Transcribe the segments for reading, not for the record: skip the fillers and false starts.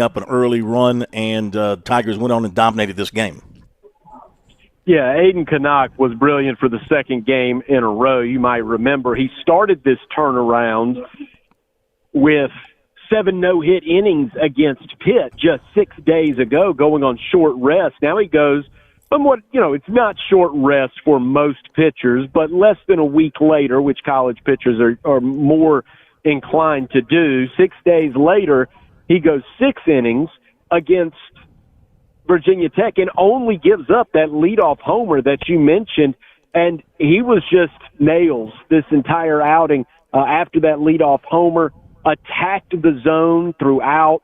up an early run, and Tigers went on and dominated this game. Yeah, Aiden Canuck was brilliant for the second game in a row. You might remember he started this turnaround with 7 no-hit innings against Pitt just 6 days ago, going on short rest. Now he goes somewhat, it's not short rest for most pitchers, but less than a week later, which college pitchers are more inclined to do. 6 days later, he goes 6 innings against Virginia Tech and only gives up that leadoff homer that you mentioned. And he was just nails this entire outing after that leadoff homer, attacked the zone throughout,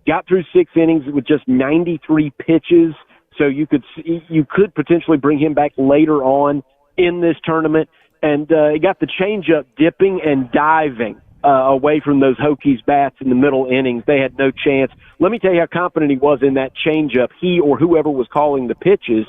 got through 6 innings with just 93 pitches. So you could potentially bring him back later on in this tournament. And he got the changeup dipping and diving away from those Hokies bats in the middle innings. They had no chance. Let me tell you how confident he was in that changeup. He or whoever was calling the pitches,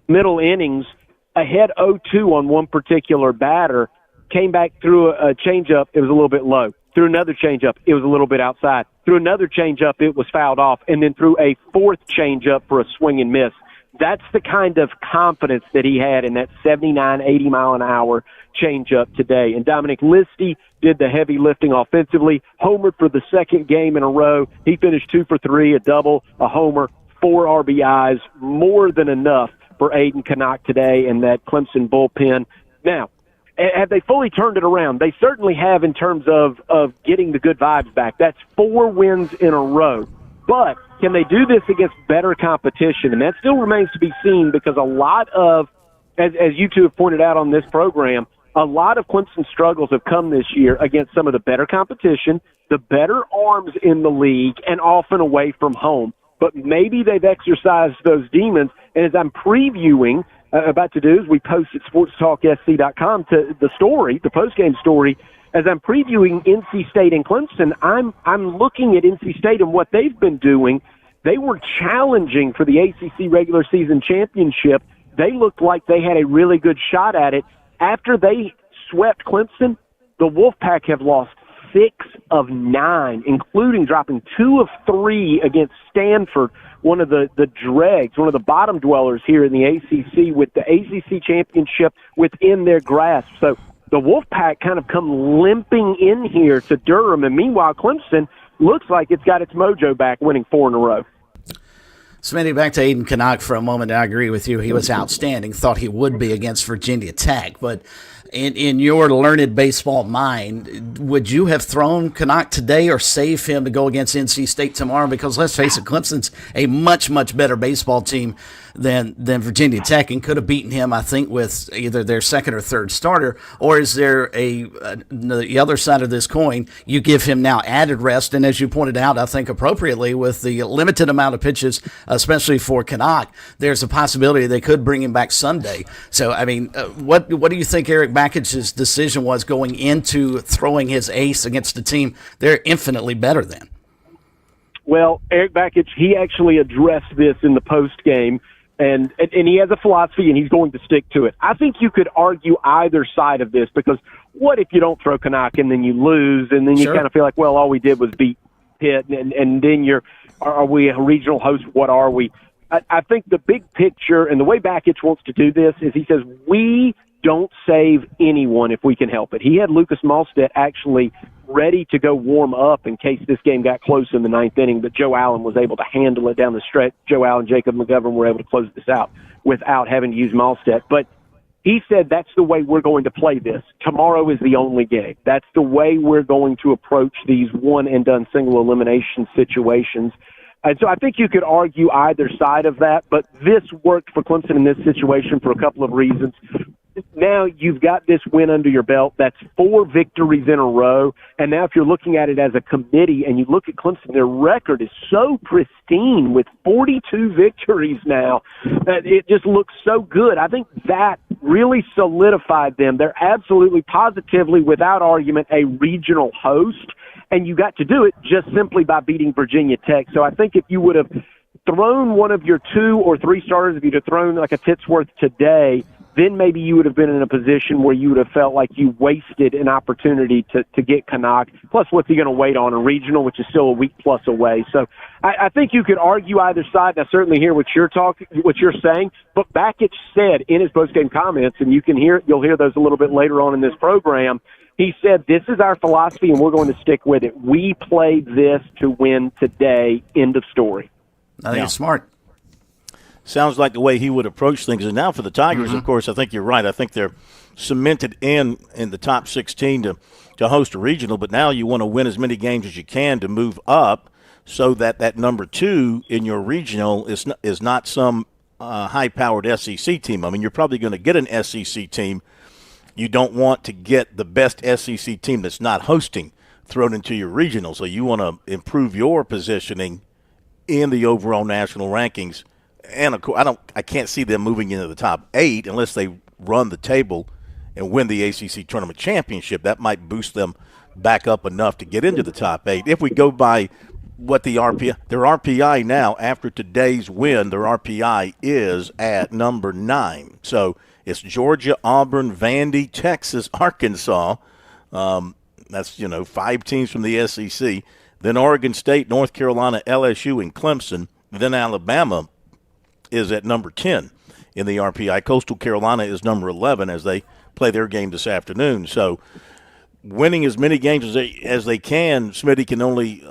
middle innings, ahead 0-2 on one particular batter, came back through a changeup. It was a little bit low. Threw another changeup. It was a little bit outside. Threw another changeup. It was fouled off. And then threw a fourth changeup for a swing and miss. That's the kind of confidence that he had in that 79, 80 mile an hour changeup today. And Dominic Listy did the heavy lifting offensively, homered for the second game in a row. He finished 2 for 3, a double, a homer, 4 RBIs, more than enough for Aiden Canuck today and that Clemson bullpen. Now, have they fully turned it around? They certainly have in terms of getting the good vibes back. That's 4 wins in a row. But can they do this against better competition? And that still remains to be seen because a lot of, as you two have pointed out on this program, a lot of Clemson struggles have come this year against some of the better competition, the better arms in the league, and often away from home. But maybe they've exercised those demons. And as I'm previewing, about to do is we post at SportsTalkSC.com to the story, the postgame story. As I'm previewing NC State and Clemson, I'm looking at NC State and what they've been doing. They were challenging for the ACC regular season championship. They looked like they had a really good shot at it. After they swept Clemson, the Wolfpack have lost 6 of 9, including dropping 2 of 3 against Stanford, one of the dregs, one of the bottom dwellers here in the ACC, with the ACC championship within their grasp. So the Wolfpack kind of come limping in here to Durham, and meanwhile Clemson looks like it's got its mojo back, winning 4 in a row. Smitty, back to Aiden Canuck for a moment. I agree with you. He was outstanding. Thought he would be against Virginia Tech. But in your learned baseball mind, would you have thrown Canuck today or save him to go against NC State tomorrow? Because let's face it, Clemson's a much, much better baseball team than Virginia Tech and could have beaten him, I think, with either their second or third starter. Or is there the other side of this coin, you give him now added rest, and as you pointed out, I think appropriately, with the limited amount of pitches, especially for Canuck, there's a possibility they could bring him back Sunday. So, I mean, what do you think Eric Bakkich's decision was going into throwing his ace against a team they're infinitely better than? Well, Eric Bakkich, he actually addressed this in the post game. And he has a philosophy, and he's going to stick to it. I think you could argue either side of this, because what if you don't throw Canuck and then you lose, and then you kind of feel like, well, all we did was beat Pitt, and then are we a regional host? What are we? I think the big picture and the way Bakkich wants to do this is he says, we don't save anyone if we can help it. He had Lucas Malstedt actually ready to go warm up in case this game got close in the 9th inning, but Joe Allen was able to handle it down the stretch. Joe Allen, Jacob McGovern were able to close this out without having to use Malstedt. But he said that's the way we're going to play this. Tomorrow is the only game. That's the way we're going to approach these one-and-done single elimination situations. And so I think you could argue either side of that, but this worked for Clemson in this situation for a couple of reasons. Now you've got this win under your belt. That's 4 victories in a row. And now if you're looking at it as a committee and you look at Clemson, their record is so pristine with 42 victories now that it just looks so good. I think that really solidified them. They're absolutely, positively, without argument, a regional host. And you got to do it just simply by beating Virginia Tech. So I think if you would have thrown one of your 2 or 3 starters, if you'd have thrown like a Titsworth today, then maybe you would have been in a position where you would have felt like you wasted an opportunity to get Canuck. Plus, what's he going to wait on a regional, which is still a week plus away? So I think you could argue either side, and I certainly hear what you're saying. But Bakich said in his postgame comments, and you'll hear those a little bit later on in this program. He said, "This is our philosophy, and we're going to stick with it. We played this to win today. End of story." I think it's smart. Sounds like the way he would approach things. And now for the Tigers, of course, I think you're right. I think they're cemented in the top 16 to host a regional. But now you want to win as many games as you can to move up, so that number 2 in your regional is not some high-powered SEC team. I mean, you're probably going to get an SEC team. You don't want to get the best SEC team that's not hosting thrown into your regional. So you want to improve your positioning in the overall national rankings. And of course, I can't see them moving into the top 8 unless they run the table and win the ACC tournament championship. That might boost them back up enough to get into the top 8. If we go by what their RPI now after today's win, their RPI is at number 9. So it's Georgia, Auburn, Vandy, Texas, Arkansas. That's 5 teams from the SEC. Then Oregon State, North Carolina, LSU, and Clemson. Then Alabama is at number 10 in the RPI. Coastal Carolina is number 11 as they play their game this afternoon. So winning as many games as they can, Smitty, can only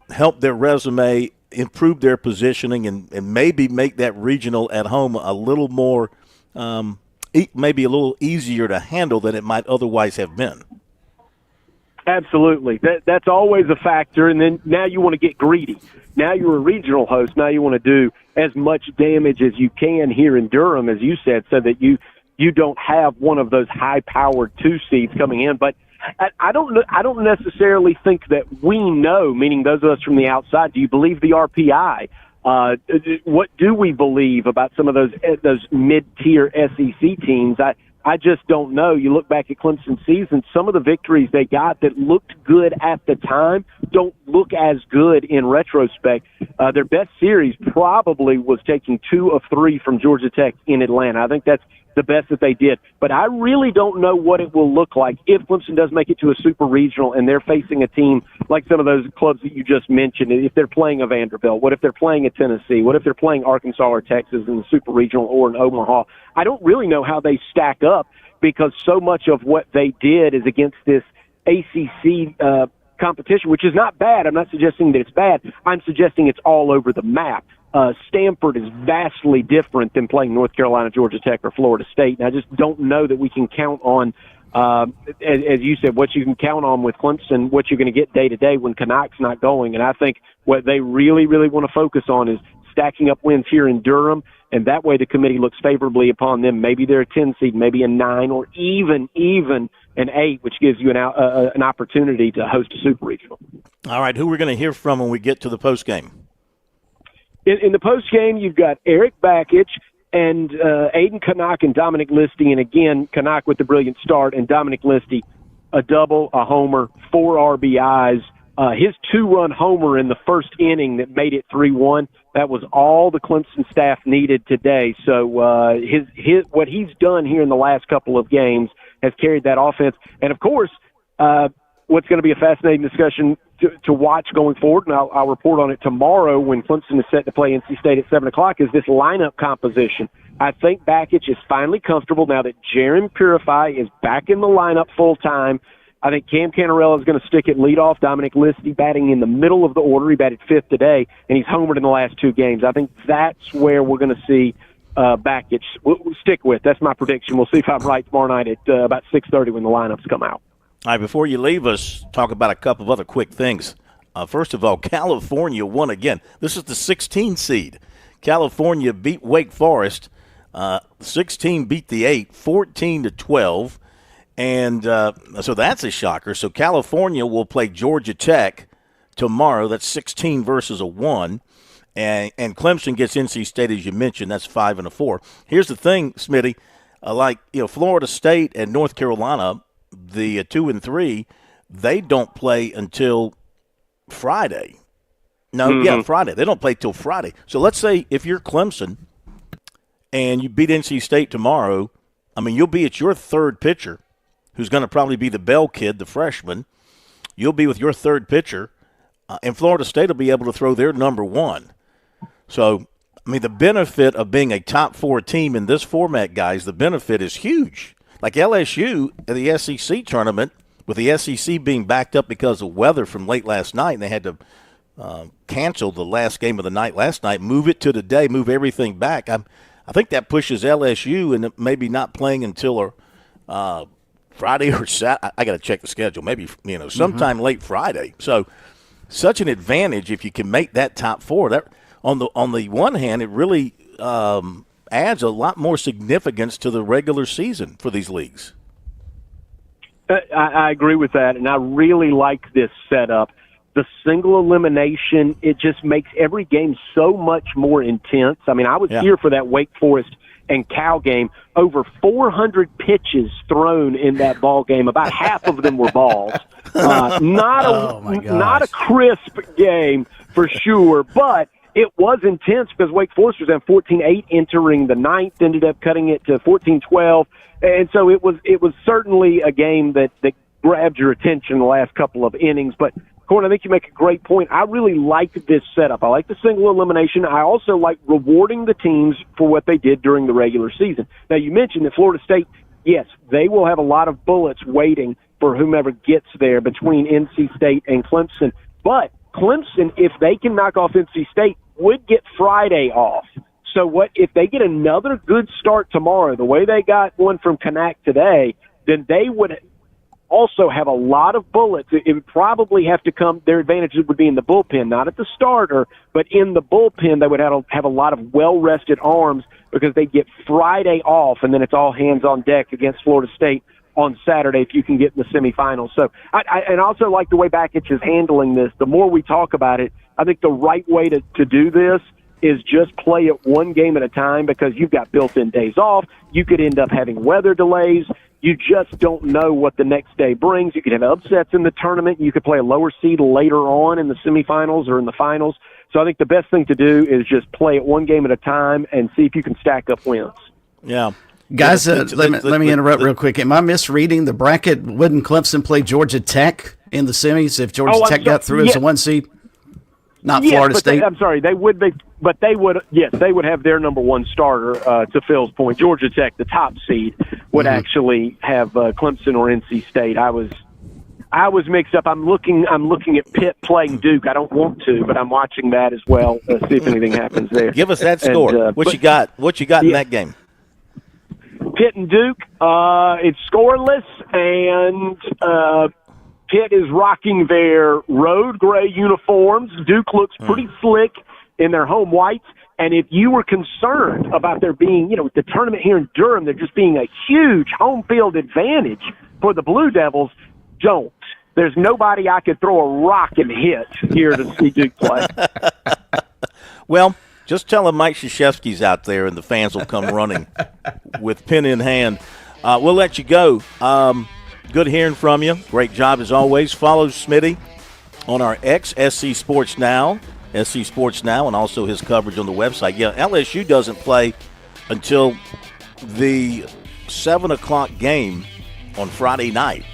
help their resume, improve their positioning, and maybe make that regional at home a little more maybe a little easier to handle than it might otherwise have been. Absolutely. That's always a factor. And then now you want to get greedy. Now you're a regional host. Now you want to do as much damage as you can here in Durham, as you said, so that you don't have one of those high-powered 2 seeds coming in. But I don't necessarily think that we know, meaning those of us from the outside. Do you believe the RPI? What do we believe about some of those mid-tier SEC teams? I just don't know. You look back at Clemson's season, some of the victories they got that looked good at the time don't look as good in retrospect. Their best series probably was taking 2 of 3 from Georgia Tech in Atlanta. I think that's the best that they did. But I really don't know what it will look like if Clemson does make it to a super regional and they're facing a team like some of those clubs that you just mentioned. If they're playing a Vanderbilt, what if they're playing a Tennessee? What if they're playing Arkansas or Texas in the super regional or in Omaha? I don't really know how they stack up because so much of what they did is against this ACC competition, which is not bad. I'm not suggesting that it's bad. I'm suggesting it's all over the map. Stanford is vastly different than playing North Carolina, Georgia Tech, or Florida State. And I just don't know that we can count on, as you said, what you can count on with Clemson, what you're going to get day to day when Canuck's not going. And I think what they really, really want to focus on is stacking up wins here in Durham, and that way the committee looks favorably upon them. Maybe they're a 10 seed, maybe a 9, or even an 8, which gives you an opportunity to host a super regional. All right, who we're going to hear from when we get to the postgame? In the postgame, you've got Eric Bakich and Aiden Canuck and Dominic Listy. And again, Canuck with the brilliant start, and Dominic Listy, a double, a homer, 4 RBIs. His 2-run homer in the first inning that made it 3-1, that was all the Clemson staff needed today. So what he's done here in the last couple of games has carried that offense. And, of course, what's going to be a fascinating discussion to watch going forward, and I'll report on it tomorrow when Clemson is set to play NC State at 7 o'clock, is this lineup composition. I think Bakich is finally comfortable now that Jaron Purify is back in the lineup full-time. I think Cam Canarella is going to stick at leadoff. Dominic Listy batting in the middle of the order. He batted 5th today, and he's homered in the last 2 games. I think that's where we're going to see Bakich. We'll stick with. That's my prediction. We'll see if I'm right tomorrow night at about 6:30 when the lineups come out. All right, before you leave us, talk about a couple of other quick things. First of all, California won again. This is the 16 seed. California beat Wake Forest. 16 beat the 8, 14-12. And so that's a shocker. So California will play Georgia Tech tomorrow. That's 16 versus a 1. And Clemson gets NC State, as you mentioned. That's 5 and a 4. Here's the thing, Smitty. Florida State and North Carolina, the 2 and 3, they don't play until Friday. Friday. They don't play till Friday. So let's say if you're Clemson and you beat NC State tomorrow, I mean, you'll be at your third pitcher, who's going to probably be the Bell kid, the freshman. You'll be with your third pitcher, and Florida State will be able to throw their number one. So, I mean, the benefit of being a top 4 team in this format, guys, the benefit is huge. Like LSU at the SEC tournament, with the SEC being backed up because of weather from late last night, and they had to cancel the last game of the night last night, move it to today, move everything back. I think that pushes LSU and maybe not playing until Friday or Saturday. I got to check the schedule. Maybe sometime late Friday. So, such an advantage if you can make that top 4. That on the one hand, it really adds a lot more significance to the regular season for these leagues. I agree with that, and I really like this setup. The single elimination, it just makes every game so much more intense. I mean, I was here for that Wake Forest and Cal game. Over 400 pitches thrown in that ball game. About half of them were balls. Not a crisp game for sure, but it was intense because Wake Forest was at 14-8 entering the ninth, ended up cutting it to 14-12. And so it was certainly a game that grabbed your attention the last couple of innings. But, Corn, I think you make a great point. I really like this setup. I like the single elimination. I also like rewarding the teams for what they did during the regular season. Now, you mentioned that Florida State, yes, they will have a lot of bullets waiting for whomever gets there between NC State and Clemson. But Clemson, if they can knock off NC State, would get Friday off. So what if they get another good start tomorrow, the way they got one from Canuck today, then they would also have a lot of bullets. It would probably have to come, their advantages would be in the bullpen, not at the starter, but in the bullpen they would have a lot of well-rested arms because they get Friday off, and then it's all hands on deck against Florida State on Saturday if you can get in the semifinals. So I also like the way Bakich is handling this. The more we talk about it, I think the right way to do this is just play it one game at a time because you've got built-in days off. You could end up having weather delays. You just don't know what the next day brings. You could have upsets in the tournament. You could play a lower seed later on in the semifinals or in the finals. So I think the best thing to do is just play it one game at a time and see if you can stack up wins. Yeah. Guys, let me interrupt real quick. Am I misreading the bracket? Wouldn't Clemson play Georgia Tech in the semis if Georgia Tech got through as a 1 seed? Not Florida State. I'm sorry, they would be, but they would. Yes, they would have their number 1 starter. To Phil's point, Georgia Tech, the top seed, would actually have Clemson or NC State. I was mixed up. I'm looking at Pitt playing Duke. I don't want to, but I'm watching that as well. See if anything happens there. Give us that score. What you got in that game? Pitt and Duke. It's scoreless, and Pitt is rocking their road gray uniforms. Duke looks pretty slick in their home whites. And if you were concerned about there being, the tournament here in Durham, there just being a huge home field advantage for the Blue Devils, don't. There's nobody I could throw a rock and hit here to see Duke play. Well, just tell him Mike Krzyzewski's out there and the fans will come running with pen in hand. We'll let you go. Good hearing from you. Great job as always. Follow Smitty on our X, SC Sports Now, and also his coverage on the website. Yeah, LSU doesn't play until the 7 o'clock game on Friday night.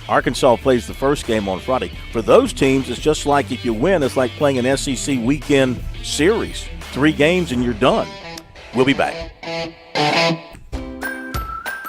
Arkansas plays the first game on Friday. For those teams, it's just like if you win, it's like playing an SEC weekend series. 3 games and you're done. We'll be back.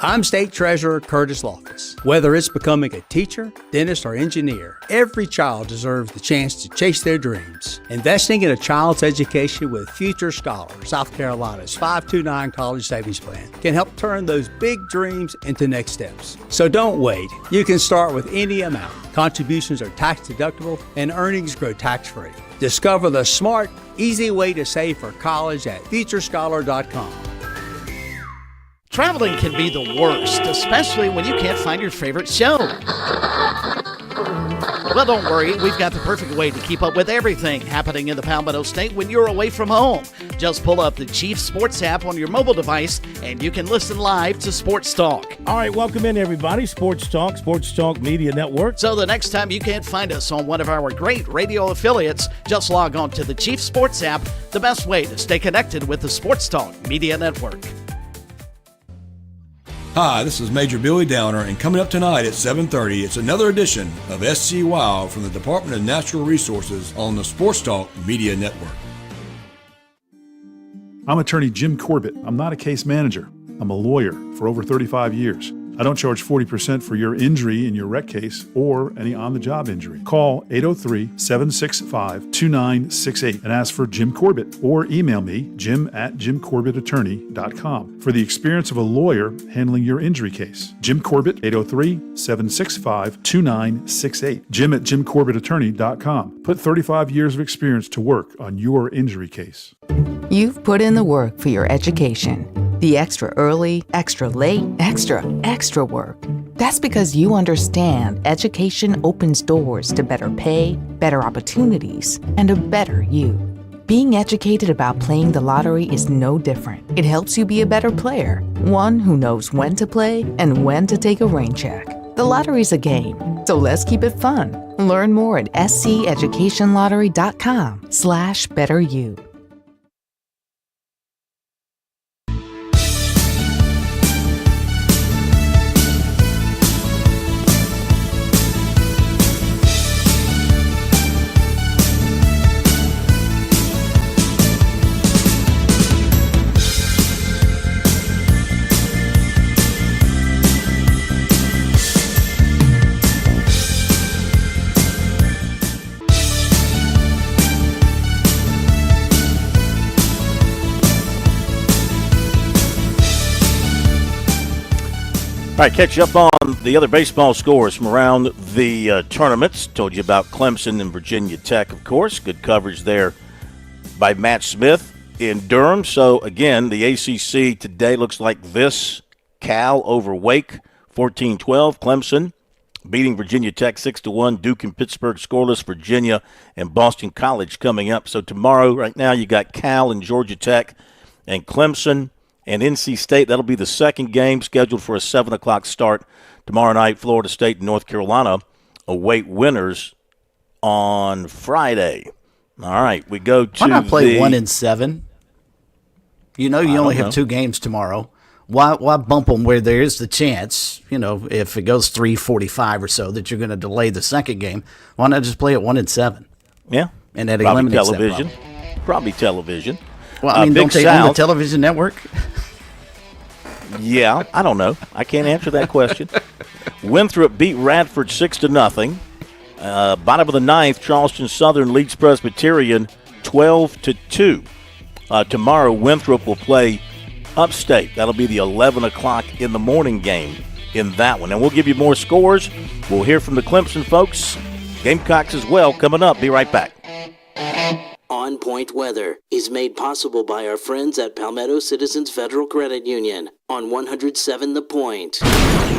I'm State Treasurer Curtis Loftus. Whether it's becoming a teacher, dentist, or engineer, every child deserves the chance to chase their dreams. Investing in a child's education with Future Scholar, South Carolina's 529 College Savings Plan, can help turn those big dreams into next steps. So don't wait. You can start with any amount. Contributions are tax deductible and earnings grow tax-free. Discover the smart, easy way to save for college at futurescholar.com. Traveling can be the worst, especially when you can't find your favorite show. Well, don't worry. We've got the perfect way to keep up with everything happening in the Palmetto State when you're away from home. Just pull up the Chief Sports app on your mobile device, and you can listen live to Sports Talk. All right, welcome in, everybody. Sports Talk Media Network. So the next time you can't find us on one of our great radio affiliates, just log on to the Chief Sports app, the best way to stay connected with the Sports Talk Media Network. Hi, this is Major Billy Downer, and coming up tonight at 7:30, it's another edition of SC Wow from the Department of Natural Resources on the Sports Talk Media Network. I'm attorney Jim Corbett. I'm not a case manager. I'm a lawyer for over 35 years. I don't charge 40% for your injury in your wreck case or any on-the-job injury. Call 803-765-2968 and ask for Jim Corbett, or email me, jim@jimcorbettattorney.com, for the experience of a lawyer handling your injury case. Jim Corbett, 803-765-2968. jim@jimcorbettattorney.com. Put 35 years of experience to work on your injury case. You've put in the work for your education. The extra early, extra late, extra work. That's because you understand education opens doors to better pay, better opportunities, and a better you. Being educated about playing the lottery is no different. It helps you be a better player, one who knows when to play and when to take a rain check. The lottery's a game, so let's keep it fun. Learn more at sceducationlottery.com/betteryou. All right, catch up on the other baseball scores from around the tournaments. Told you about Clemson and Virginia Tech, of course. Good coverage there by Matt Smith in Durham. So, again, the ACC today looks like this. Cal over Wake, 14-12. Clemson beating Virginia Tech 6-1. Duke and Pittsburgh scoreless. Virginia and Boston College coming up. So tomorrow, right now, you got Cal and Georgia Tech and Clemson and NC State. That'll be the second game scheduled for a 7 o'clock start tomorrow night. Florida State and North Carolina await winners on Friday. All right, we go to Why not play 1 and 7? You know you only have 2 games tomorrow. Why bump them where there is the chance, if it goes 3:45 or so, that you're going to delay the second game? Why not just play it 1 and 7? Yeah. And that probably eliminates television. that problem. Probably television. Well, I mean, don't they own the television network? Yeah, I don't know. I can't answer that question. Winthrop beat Radford 6-0. Bottom of the ninth, Charleston Southern leads Presbyterian 12-2. Tomorrow, Winthrop will play Upstate. That'll be the 11 o'clock in the morning game in that one. And we'll give you more scores. We'll hear from the Clemson folks. Gamecocks as well coming up. Be right back. On Point Weather is made possible by our friends at Palmetto Citizens Federal Credit Union on 107 The Point.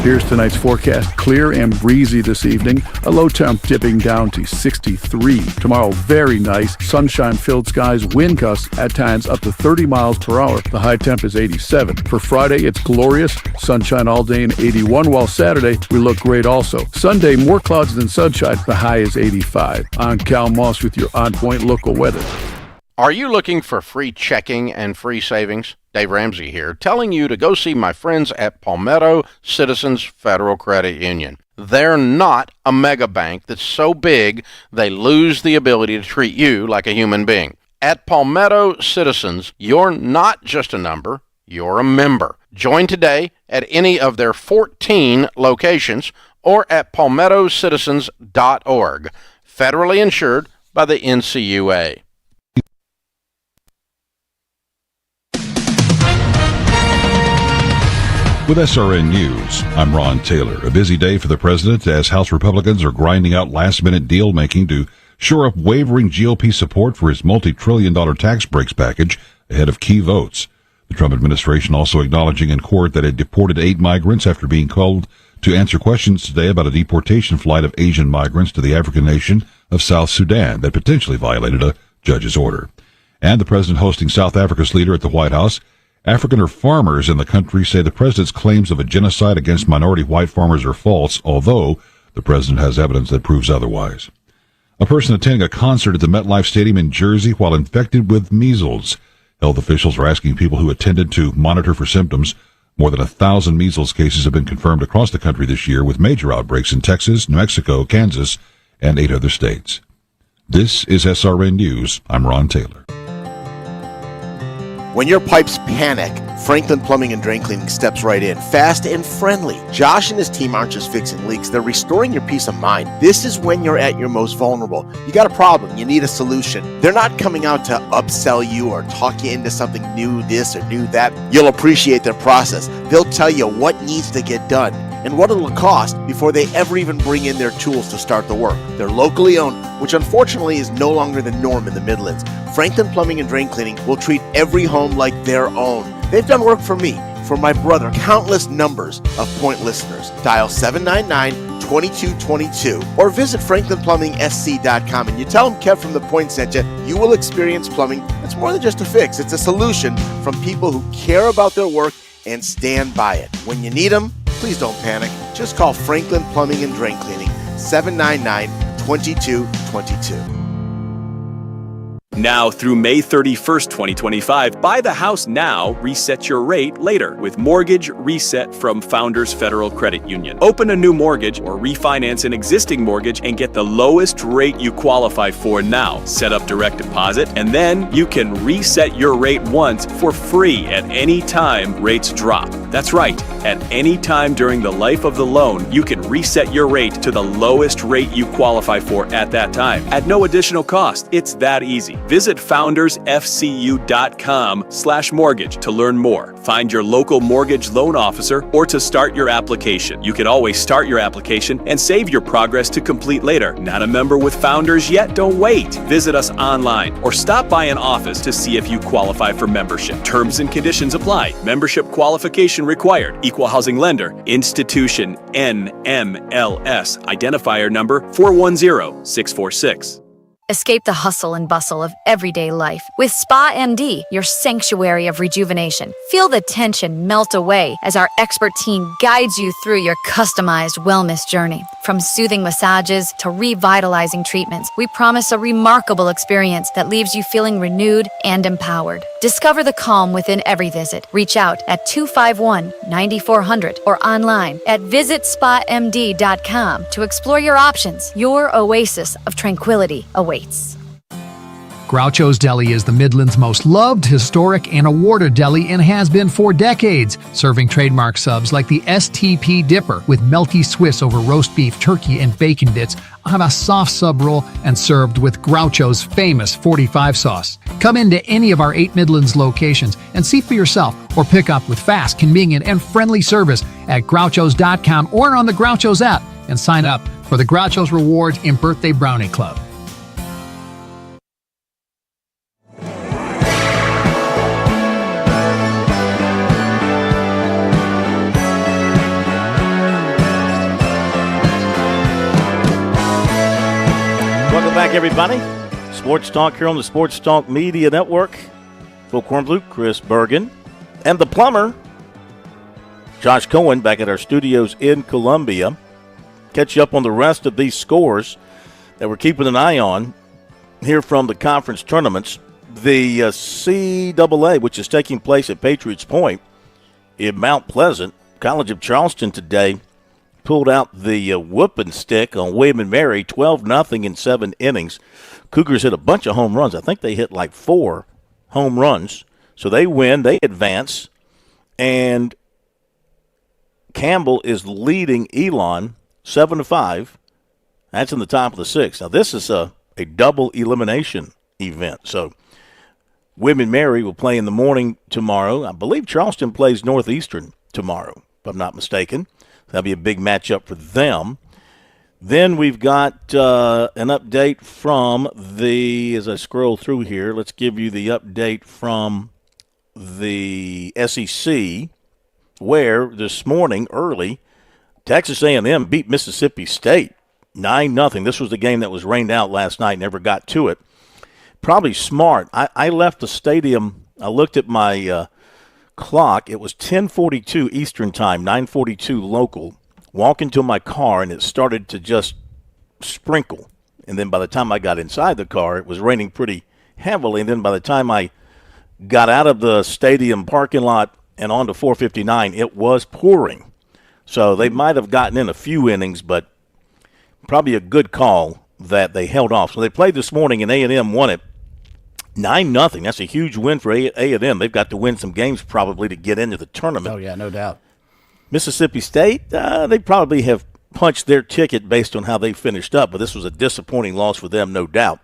Here's tonight's forecast. Clear and breezy this evening. A low temp dipping down to 63. Tomorrow, very nice. Sunshine-filled skies, wind gusts at times up to 30 miles per hour. The high temp is 87. For Friday, it's glorious. Sunshine all day and 81, while Saturday, we look great also. Sunday, more clouds than sunshine. The high is 85. I'm Cal Moss with your On Point local weather. Are you looking for free checking and free savings? Dave Ramsey here, telling you to go see my friends at Palmetto Citizens Federal Credit Union. They're not a mega bank that's so big they lose the ability to treat you like a human being. At Palmetto Citizens, you're not just a number, you're a member. Join today at any of their 14 locations or at palmettocitizens.org. Federally insured by the NCUA. With SRN News, I'm Ron Taylor. A busy day for the president as House Republicans are grinding out last-minute deal-making to shore up wavering GOP support for his multi-trillion-dollar tax breaks package ahead of key votes. The Trump administration also acknowledging in court that it deported 8 migrants after being called to answer questions today about a deportation flight of Asian migrants to the African nation of South Sudan that potentially violated a judge's order. And the president hosting South Africa's leader at the White House. African farmers in the country say the president's claims of a genocide against minority white farmers are false, although the president has evidence that proves otherwise. A person attending a concert at the MetLife Stadium in Jersey while infected with measles. Health officials are asking people who attended to monitor for symptoms. More than 1,000 measles cases have been confirmed across the country this year, with major outbreaks in Texas, New Mexico, Kansas, and 8 other states. This is SRN News. I'm Ron Taylor. When your pipes panic, Franklin Plumbing and Drain Cleaning steps right in, fast and friendly. Josh and his team aren't just fixing leaks, they're restoring your peace of mind. This is when you're at your most vulnerable. You got a problem, you need a solution. They're not coming out to upsell you or talk you into something new this or new that. You'll appreciate their process. They'll tell you what needs to get done and what it'll cost before they ever even bring in their tools to start the work. They're locally owned, which unfortunately is no longer the norm in the Midlands. Franklin Plumbing and Drain Cleaning will treat every home like their own. They've done work for me, for my brother, countless numbers of Point listeners. Dial 799-2222 or visit franklinplumbing.sc.com and you tell them Kev from the Point sent you. You will experience plumbing that's more than just a fix. It's a solution from people who care about their work and stand by it. When you need them, please don't panic. Just call Franklin Plumbing and Drain Cleaning, 799-2222. Now through May 31st, 2025, buy the house now, reset your rate later with Mortgage Reset from Founders Federal Credit Union. Open a new mortgage or refinance an existing mortgage and get the lowest rate you qualify for now. Set up direct deposit and then you can reset your rate once for free at any time rates drop. That's right, at any time during the life of the loan, you can reset your rate to the lowest rate you qualify for at that time at no additional cost. It's that easy. Visit foundersfcu.com/mortgage to learn more. Find your local mortgage loan officer or to start your application. You can always start your application and save your progress to complete later. Not a member with Founders yet? Don't wait. Visit us online or stop by an office to see if you qualify for membership. Terms and conditions apply. Membership qualification required. Equal housing lender. Institution NMLS. Identifier number 410646. Escape the hustle and bustle of everyday life with Spa MD, your sanctuary of rejuvenation. Feel the tension melt away as our expert team guides you through your customized wellness journey. From soothing massages to revitalizing treatments, we promise a remarkable experience that leaves you feeling renewed and empowered. Discover the calm within every visit. Reach out at 251-9400 or online at visitspamd.com to explore your options. Your oasis of tranquility awaits. Groucho's Deli is the Midland's most loved, historic, and awarded deli and has been for decades, serving trademark subs like the STP Dipper with melty Swiss over roast beef, turkey, and bacon bits on a soft sub roll and served with Groucho's famous 45 sauce. Come into any of our 8 Midlands locations and see for yourself or pick up with fast, convenient, and friendly service at Grouchos.com or on the Groucho's app and sign up for the Groucho's Rewards and Birthday Brownie Club. Welcome back, everybody. Sports Talk here on the Sports Talk Media Network. Phil Kornbluth, Chris Bergen, and the plumber, Josh Cohen, back at our studios in Columbia. Catch you up on the rest of these scores that we're keeping an eye on here from the conference tournaments. The CAA, which is taking place at Patriots Point in Mount Pleasant, College of Charleston today pulled out the whooping stick on William & Mary, 12-0 in 7 innings. Cougars hit a bunch of home runs. I think they hit like 4 home runs. So they win, they advance, and Campbell is leading Elon 7-5. That's in the top of the 6th. Now this is a double elimination event. So William & Mary will play in the morning tomorrow. I believe Charleston plays Northeastern tomorrow, if I'm not mistaken. That'll be a big matchup for them. Then we've got an update from as I scroll through here, let's give you the update from the SEC, where this morning early, Texas A&M beat Mississippi State 9-0. This was the game that was rained out last night, never got to it. Probably smart. I left the stadium, I looked at my clock, it was 10:42 Eastern time, 9:42 local. Walk into my car and it started to just sprinkle. And then by the time I got inside the car, it was raining pretty heavily. And then by the time I got out of the stadium parking lot and on to 4:59, it was pouring. So they might have gotten in a few innings, but probably a good call that they held off. So they played this morning, and A&M won it 9-0. That's a huge win for A&M. They've got to win some games probably to get into the tournament. Oh, yeah, no doubt. Mississippi State, they probably have punched their ticket based on how they finished up, but this was a disappointing loss for them, no doubt.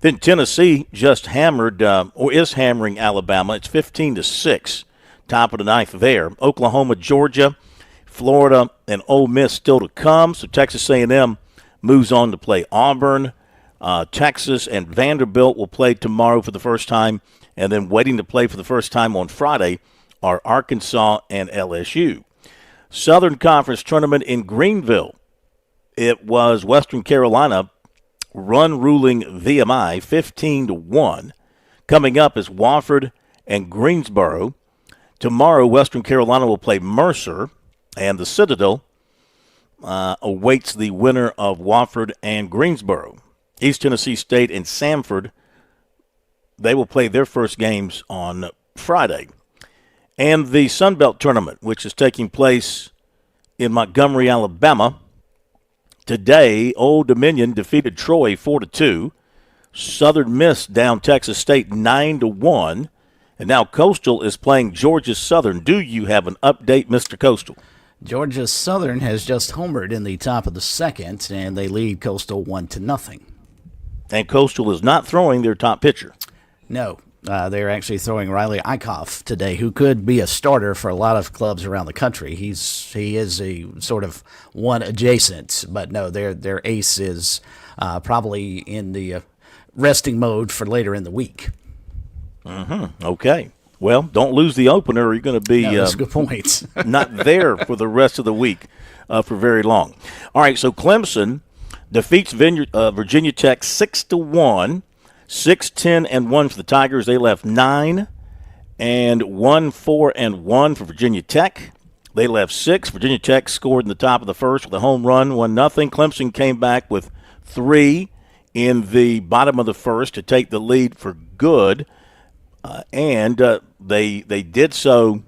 Then Tennessee just hammered, or is hammering Alabama. It's 15-6, top of the ninth there. Oklahoma, Georgia, Florida, and Ole Miss still to come. So Texas A&M moves on to play Auburn. Texas and Vanderbilt will play tomorrow for the first time, and then waiting to play for the first time on Friday are Arkansas and LSU. Southern Conference tournament in Greenville. It was Western Carolina ruling VMI 15-1. Coming up is Wofford and Greensboro. Tomorrow, Western Carolina will play Mercer, and the Citadel awaits the winner of Wofford and Greensboro. East Tennessee State and Samford, they will play their first games on Friday. And the Sun Belt Tournament, which is taking place in Montgomery, Alabama. Today, Old Dominion defeated Troy 4-2. Southern Miss down Texas State 9-1. And now Coastal is playing Georgia Southern. Do you have an update, Mr. Coastal? Georgia Southern has just homered in the top of the second, and they lead Coastal 1-0. And Coastal is not throwing their top pitcher. No. They're actually throwing Riley Eichhoff today, who could be a starter for a lot of clubs around the country. He is a sort of one adjacent, but no, their ace is probably in the resting mode for later in the week. Okay. Well, don't lose the opener, or you're going to be that's a good point. not there for the rest of the week for very long. All right, so Clemson defeats Virginia Tech 6-1. 6-10-1 for the Tigers. They left 9 and 1-4-1 for Virginia Tech. They left 6. Virginia Tech scored in the top of the first with a home run, 1-0. Clemson came back with 3 in the bottom of the first to take the lead for good, and they did so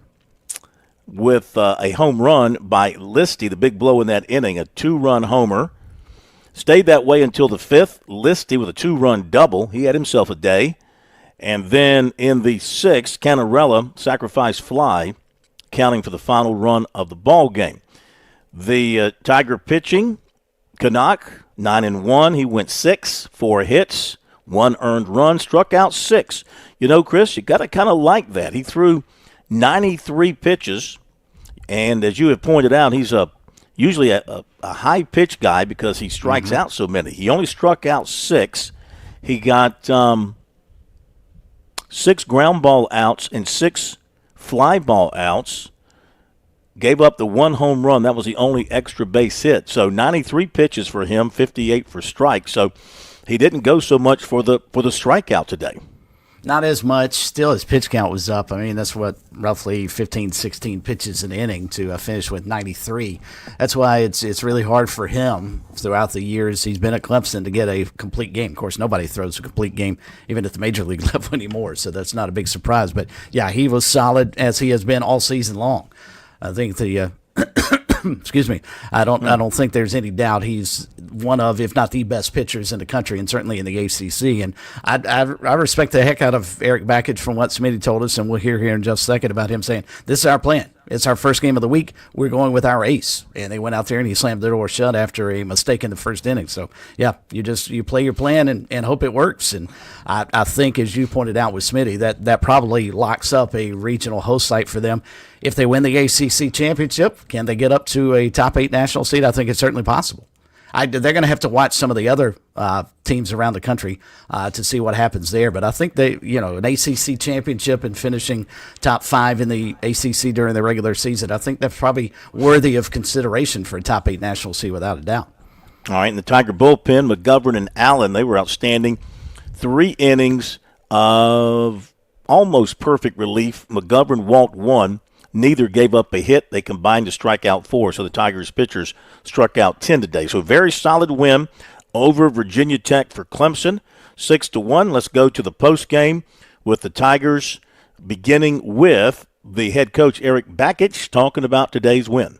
with a home run by Listy, the big blow in that inning, a 2-run homer. Stayed that way until the 5th. Listy with a 2-run double. He had himself a day. And then in the 6th, Canarella sacrifice fly, counting for the final run of the ball game. The Tiger pitching, Canuck, 9-1. He went 6, 4 hits, 1 earned run, struck out 6. You know, Chris, you got to kind of like that. He threw 93 pitches, and as you have pointed out, he's usually a high-pitch guy because he strikes out so many. He only struck out 6. He got 6 ground ball outs and 6 fly ball outs. Gave up the 1 home run. That was the only extra base hit. So 93 pitches for him, 58 for strikes. So he didn't go so much for the strikeout today. Not as much. Still, his pitch count was up. I mean, that's what, roughly 15, 16 pitches an inning to finish with 93. That's why it's really hard for him throughout the years he's been at Clemson to get a complete game. Of course, nobody throws a complete game even at the major league level anymore, so that's not a big surprise. But, yeah, he was solid as he has been all season long. I think the excuse me. I don't think there's any doubt he's one of, if not the best pitchers in the country, and certainly in the ACC. And I respect the heck out of Eric Backage from what Smitty told us, and we'll hear here in just a second about him saying, this is our plan. It's our first game of the week. We're going with our ace. And they went out there and he slammed the door shut after a mistake in the first inning. So, yeah, you play your plan and hope it works. And I think, as you pointed out with Smitty, that probably locks up a regional host site for them. If they win the ACC championship, can they get up to a top 8 national seed? I think it's certainly possible. They're going to have to watch some of the other teams around the country to see what happens there. But I think an ACC championship and finishing top 5 in the ACC during the regular season, I think that's probably worthy of consideration for a top 8 national seed without a doubt. All right, in the Tiger bullpen, McGovern and Allen, they were outstanding. 3 innings of almost perfect relief. McGovern walked 1. Neither gave up a hit. They combined to strike out 4, so the Tigers pitchers struck out 10 today. So a very solid win over Virginia Tech for Clemson, 6-1. Let's go to the post game with the Tigers, beginning with the head coach, Eric Bakich, talking about today's win.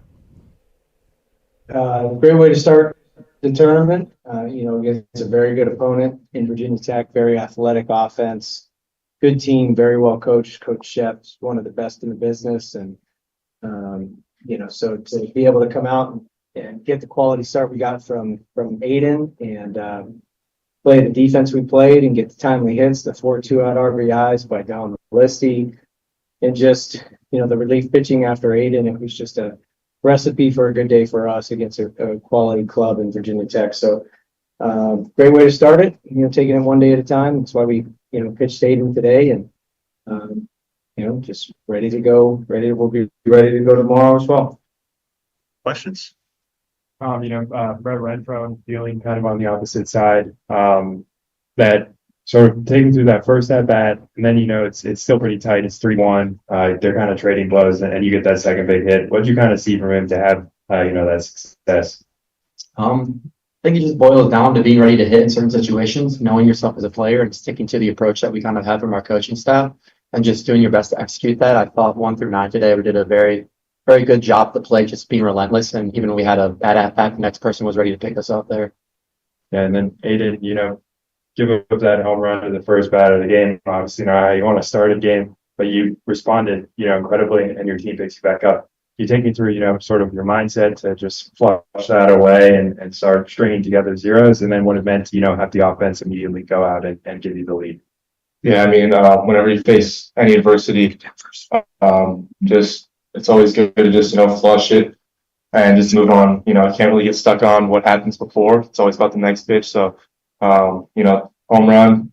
Great way to start the tournament. Against a very good opponent in Virginia Tech, very athletic offense, good team, very well coached. Coach Shep's one of the best in the business. And, so to be able to come out and get the quality start we got from Aiden and play the defense we played and get the timely hits, the 4 2-out RBIs by Don Listy, and just, the relief pitching after Aiden, it was just a recipe for a good day for us against a quality club in Virginia Tech. So great way to start it, taking it one day at a time. That's why we, pitched Aiden today and, just ready to go. We'll be ready to go tomorrow as well. Questions? Brett Renfro feeling kind of on the opposite side. That sort of taking through that first at bat, and then it's still pretty tight. It's 3-1. They're kind of trading blows, and you get that second big hit. What did you kind of see from him to have that success? I think it just boils down to being ready to hit in certain situations, knowing yourself as a player, and sticking to the approach that we kind of have from our coaching staff, and just doing your best to execute that. I thought 1 through 9 today we did a very, very good job to play, just being relentless. And even when we had a bad at bat, the next person was ready to pick us up there. Yeah, and then Aiden, give up that home run to the first bat of the game. Obviously, not how you want to start a game, but you responded, incredibly, and your team picks you back up. You take me through, sort of your mindset to just flush that away and start stringing together zeros, and then what it meant to, have the offense immediately go out and give you the lead. Yeah, whenever you face any adversity, it's always good to just, flush it and just move on. I can't really get stuck on what happens before. It's always about the next pitch. So, home run,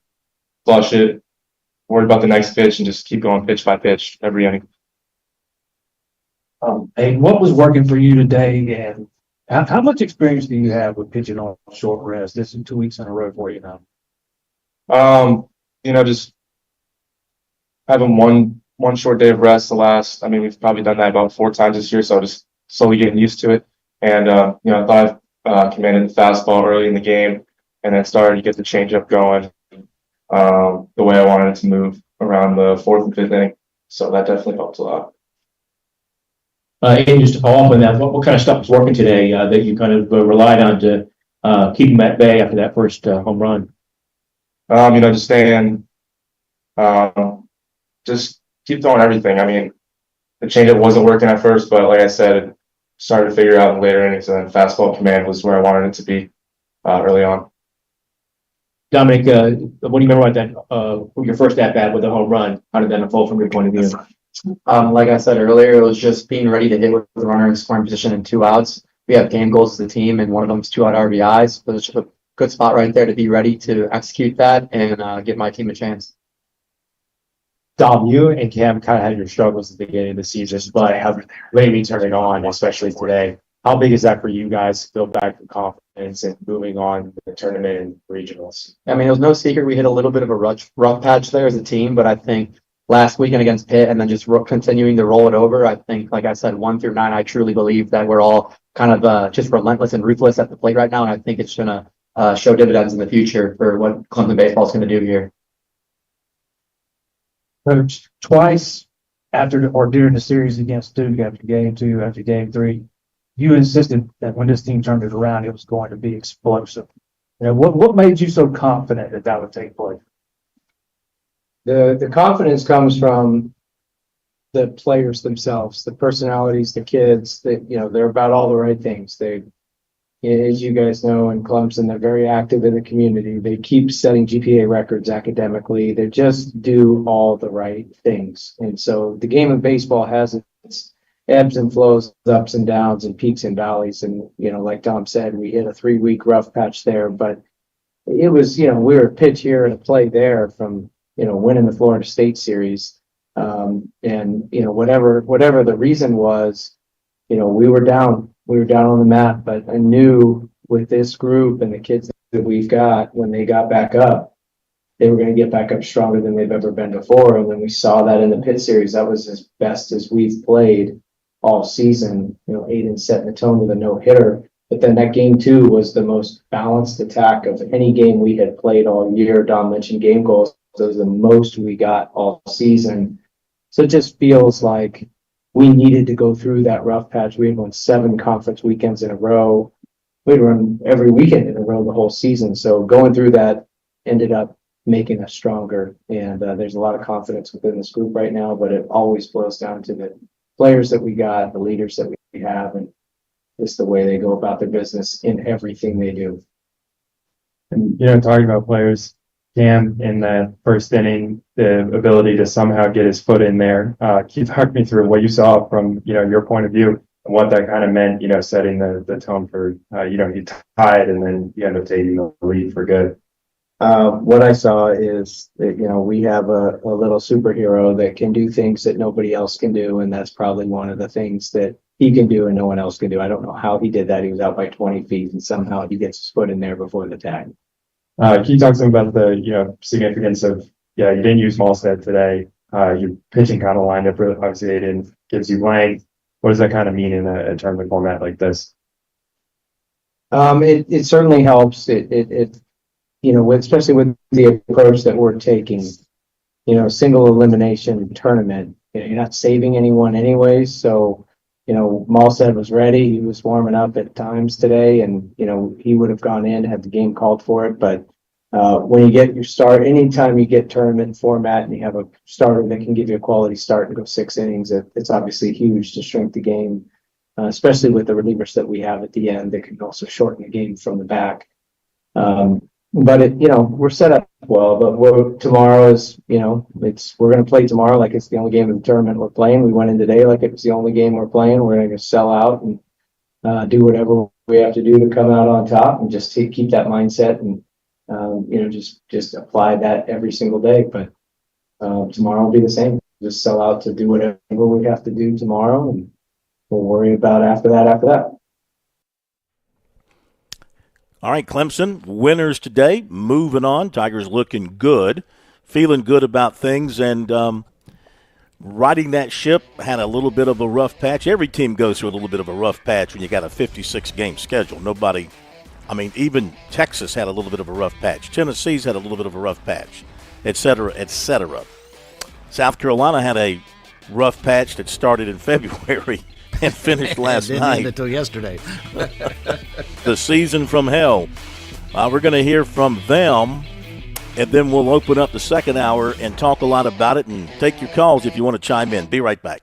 flush it, worry about the next pitch, and just keep going pitch by pitch every inning. Hey, what was working for you today, and how much experience do you have with pitching on short rest? This is 2 weeks in a row for you now. Just having one short day of rest we've probably done that about 4 times this year, so just slowly getting used to it. And, I thought I commanded the fastball early in the game, and then started to get the changeup going the way I wanted it to move around the 4th and 5th inning. So that definitely helped a lot. And just to follow up on that, what kind of stuff was working today that you kind of relied on to keep them at bay after that first home run? Just staying, just keep throwing everything. The changeup wasn't working at first, but like I said, it started to figure out in later innings, and then fastball command was where I wanted it to be early on. Dominic, what do you remember about that? Your first at bat with the home run? How did that unfold from your point of view? Like I said earlier, it was just being ready to hit with the runner in scoring position and 2 outs. We have game goals as a team, and one of them is 2-out RBIs. But it's just a good spot right there to be ready to execute that and give my team a chance. Dom, you and Cam kind of had your struggles at the beginning of the season, but have lately turning on, especially today. How big is that for you guys to build back the confidence and moving on to the tournament and regionals? It was no secret we hit a little bit of a rough patch there as a team, but I think last weekend against Pitt and then just continuing to roll it over, I think, like I said, 1 through 9, I truly believe that we're all kind of just relentless and ruthless at the plate right now, and I think it's going to show dividends in the future for what Clemson baseball is going to do here. Coach, twice during the series against Duke, after game 2, after game 3, you insisted that when this team turned it around, it was going to be explosive. What made you so confident that would take place? The confidence comes from the players themselves, the personalities, the kids. They're about all the right things. As you guys know, in Clemson, they're very active in the community. They keep setting GPA records academically. They just do all the right things. And so the game of baseball has its ebbs and flows, ups and downs, and peaks and valleys. And, like Tom said, we hit a 3-week rough patch there. But it was, we were a pitch here and a play there from, winning the Florida State series. And, whatever the reason was, we were down on the mat, but I knew with this group and the kids that we've got, when they got back up, they were going to get back up stronger than they've ever been before. And when we saw that in the Pitt series, that was as best as we've played all season. Aiden setting the tone with a no-hitter. But then that game 2 was the most balanced attack of any game we had played all year. Dom mentioned game goals. Those are the most we got all season. So it just feels like we needed to go through that rough patch. We had won 7 conference weekends in a row. We'd run every weekend in a row the whole season. So going through that ended up making us stronger. And there's a lot of confidence within this group right now, but it always boils down to the players that we got, the leaders that we have, and just the way they go about their business in everything they do. And, talking about players, Cam, in the first inning, the ability to somehow get his foot in there. Can you talk me through what you saw from, your point of view and what that kind of meant, setting the tone for, you tied and then you end up taking the lead for good? What I saw is that, we have a little superhero that can do things that nobody else can do. And that's probably one of the things that he can do and no one else can do. I don't know how he did that. He was out by 20 feet and somehow he gets his foot in there before the tag. Can you talk some about the, significance of, you didn't use Malstead today. Your pitching kind of lined up really, obviously they didn't, gives you length. What does that kind of mean in a tournament format like this? It certainly helps. Especially with the approach that we're taking, single elimination tournament, you're not saving anyone anyways. So, Malstead was ready. He was warming up at times today and, he would have gone in had the game called for it. But when you get your start, anytime you get tournament format and you have a starter that can give you a quality start and go 6 innings, it's obviously huge to shrink the game, especially with the relievers that we have at the end that can also shorten the game from the back. But we're set up well, but tomorrow is, we're going to play tomorrow like it's the only game of the tournament we're playing. We went in today like it was the only game we're playing. We're going to sell out and do whatever we have to do to come out on top and just keep that mindset and, just apply that every single day. But tomorrow will be the same. Just sell out to do whatever we have to do tomorrow, and we'll worry about after that. All right, Clemson, winners today. Moving on. Tigers looking good, feeling good about things, and riding that ship. Had a little bit of a rough patch. Every team goes through a little bit of a rough patch when you got a 56-game schedule. Even Texas had a little bit of a rough patch. Tennessee's had a little bit of a rough patch, et cetera, et cetera. South Carolina had a rough patch that started in February and finished last night. Didn't end until yesterday. The season from hell. We're going to hear from them, and then we'll open up the second hour and talk a lot about it and take your calls if you want to chime in. Be right back.